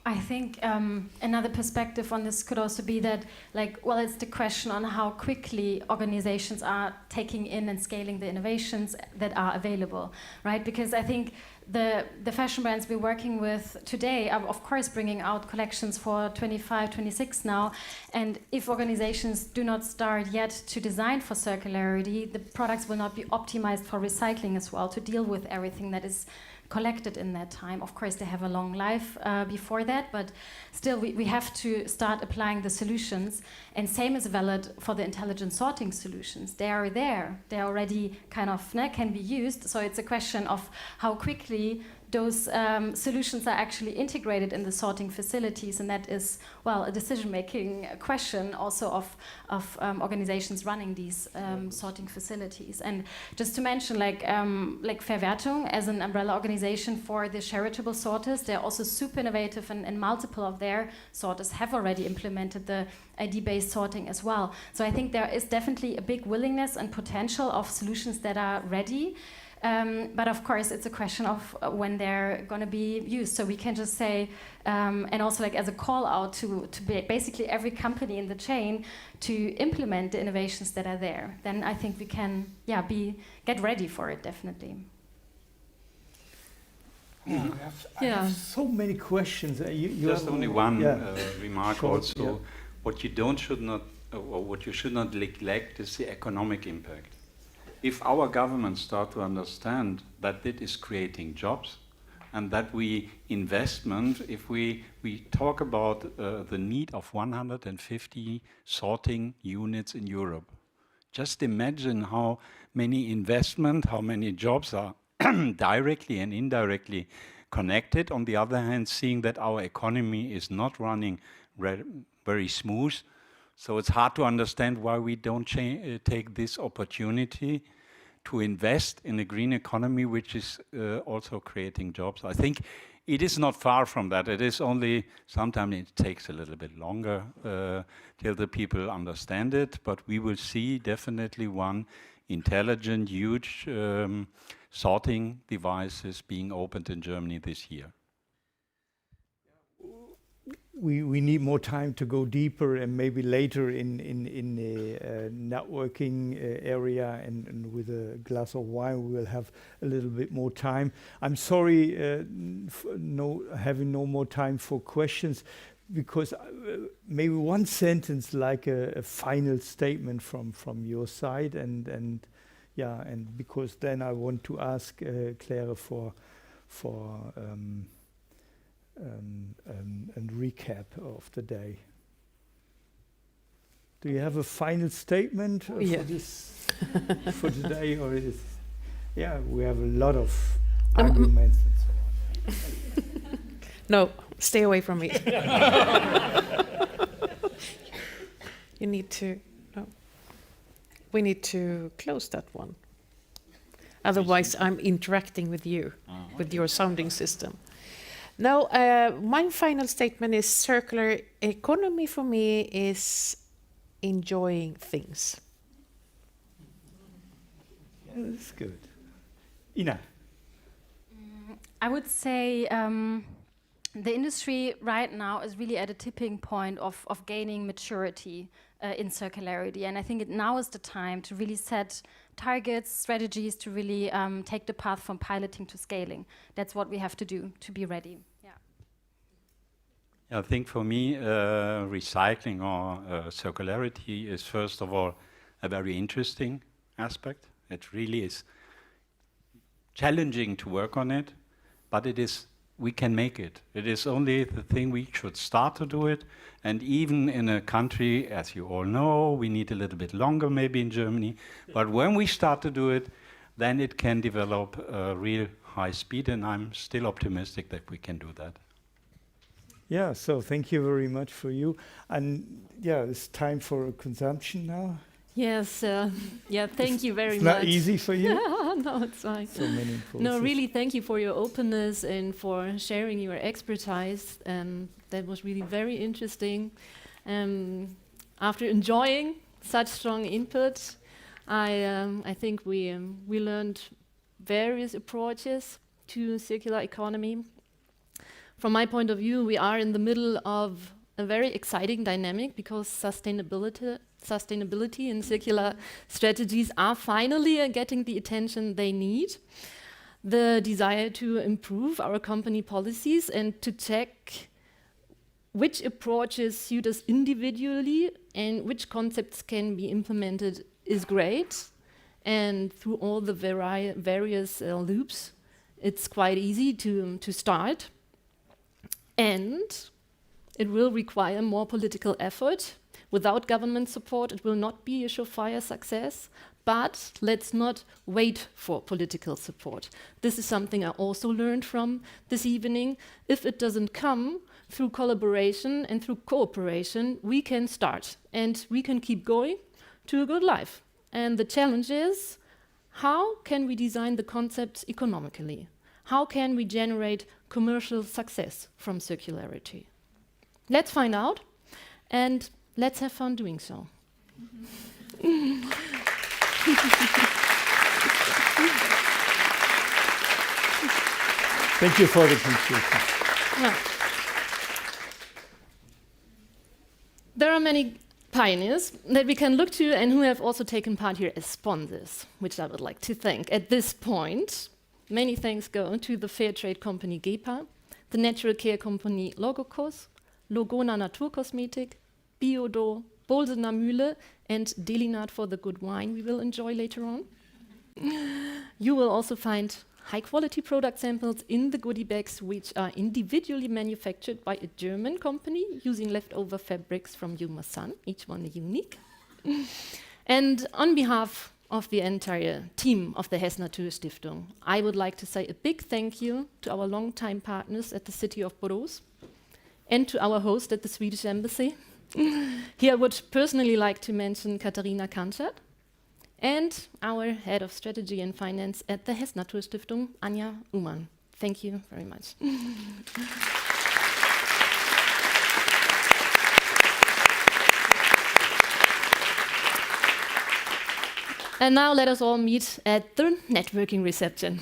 I think another perspective on this could also be that, it's the question on how quickly organizations are taking in and scaling the innovations that are available, right? Because I think the fashion brands we're working with today are, of course, bringing out collections for 25, 26 now. And if organizations do not start yet to design for circularity, the products will not be optimized for recycling as well, to deal with everything that is collected in that time. Of course, they have a long life before that, but still we have to start applying the solutions. And same is valid for the intelligent sorting solutions. They are there. They already can be used. So it's a question of how quickly those solutions are actually integrated in the sorting facilities, and that is, a decision-making question also of organizations running these sorting facilities. And just to mention, like Verwertung as an umbrella organization for the charitable sorters, they're also super innovative, and multiple of their sorters have already implemented the ID-based sorting as well. So I think there is definitely a big willingness and potential of solutions that are ready. But of course, it's a question of when they're going to be used. So we can just say, and also as a call out to basically every company in the chain to implement the innovations that are there. Then I think we can, get ready for it, definitely. I have so many questions. You Just have only one remark Short, also. yeah. What you should not neglect is the economic impact. If our governments start to understand that it is creating jobs, and that we investment, if we talk about the need of 150 sorting units in Europe, just imagine how many investment, how many jobs are directly and indirectly connected. On the other hand, seeing that our economy is not running very smooth, so it's hard to understand why we don't take this opportunity to invest in a green economy, which is also creating jobs. I think it is not far from that. It is only, sometimes it takes a little bit longer till the people understand it, but we will see definitely one intelligent, huge sorting devices being opened in Germany this year. We need more time to go deeper, and maybe later in the networking area and with a glass of wine we will have a little bit more time. I'm sorry having no more time for questions, because maybe one sentence, like a final statement from your side, and because then I want to ask Cläre for and recap of the day. Do you have a final statement for this for today, or is we have a lot of arguments and so on. No, stay away from me. You need to. No, we need to close that one. Otherwise, I'm interacting with you with your sounding system. No, my final statement is circular economy for me is enjoying things. Yeah, that's good. Ina? I would say the industry right now is really at a tipping point of gaining maturity in circularity. And I think now is the time to really set targets, strategies to really take the path from piloting to scaling. That's what we have to do to be ready. I think for me, recycling or circularity is first of all a very interesting aspect. It really is challenging to work on it, but we can make it. It is only the thing we should start to do it. And even in a country, as you all know, we need a little bit longer maybe in Germany. But when we start to do it, then it can develop a real high speed, and I'm still optimistic that we can do that. Yeah, so thank you very much for you. And it's time for consumption now. Yes, thank you very it's much. It's not easy for you? No, it's fine. So many processes. No, really, thank you for your openness and for sharing your expertise. That was really very interesting. After enjoying such strong input, I think we learned various approaches to circular economy. From my point of view, we are in the middle of a very exciting dynamic, because sustainability and circular strategies are finally getting the attention they need. The desire to improve our company policies and to check which approaches suit us individually and which concepts can be implemented is great. And through all the various loops, it's quite easy to start. And it will require more political effort. Without government support, it will not be a surefire success. But let's not wait for political support. This is something I also learned from this evening. If it doesn't come through collaboration and through cooperation, we can start and we can keep going to a good life. And the challenge is, how can we design the concepts economically? How can we generate commercial success from circularity? Let's find out, and let's have fun doing so. Thank you for the conclusion. Yeah. There are many pioneers that we can look to and who have also taken part here as sponsors, which I would like to thank. At this point, many thanks go to the fair trade company GEPA, the natural care company Logokos, Logona Naturkosmetik, Biodo, Bolsener Mühle, and Delinat for the good wine we will enjoy later on. You will also find high-quality product samples in the goodie bags, which are individually manufactured by a German company using leftover fabrics from San, each one unique. And on behalf of the entire team of the HESSNATUR Stiftung, I would like to say a big thank you to our longtime partners at the city of Borås and to our host at the Swedish Embassy. Here I would personally like to mention Katarina Kanschat and our head of strategy and finance at the HESSNATUR Stiftung, Anja Uman. Thank you very much. And now let us all meet at the networking reception.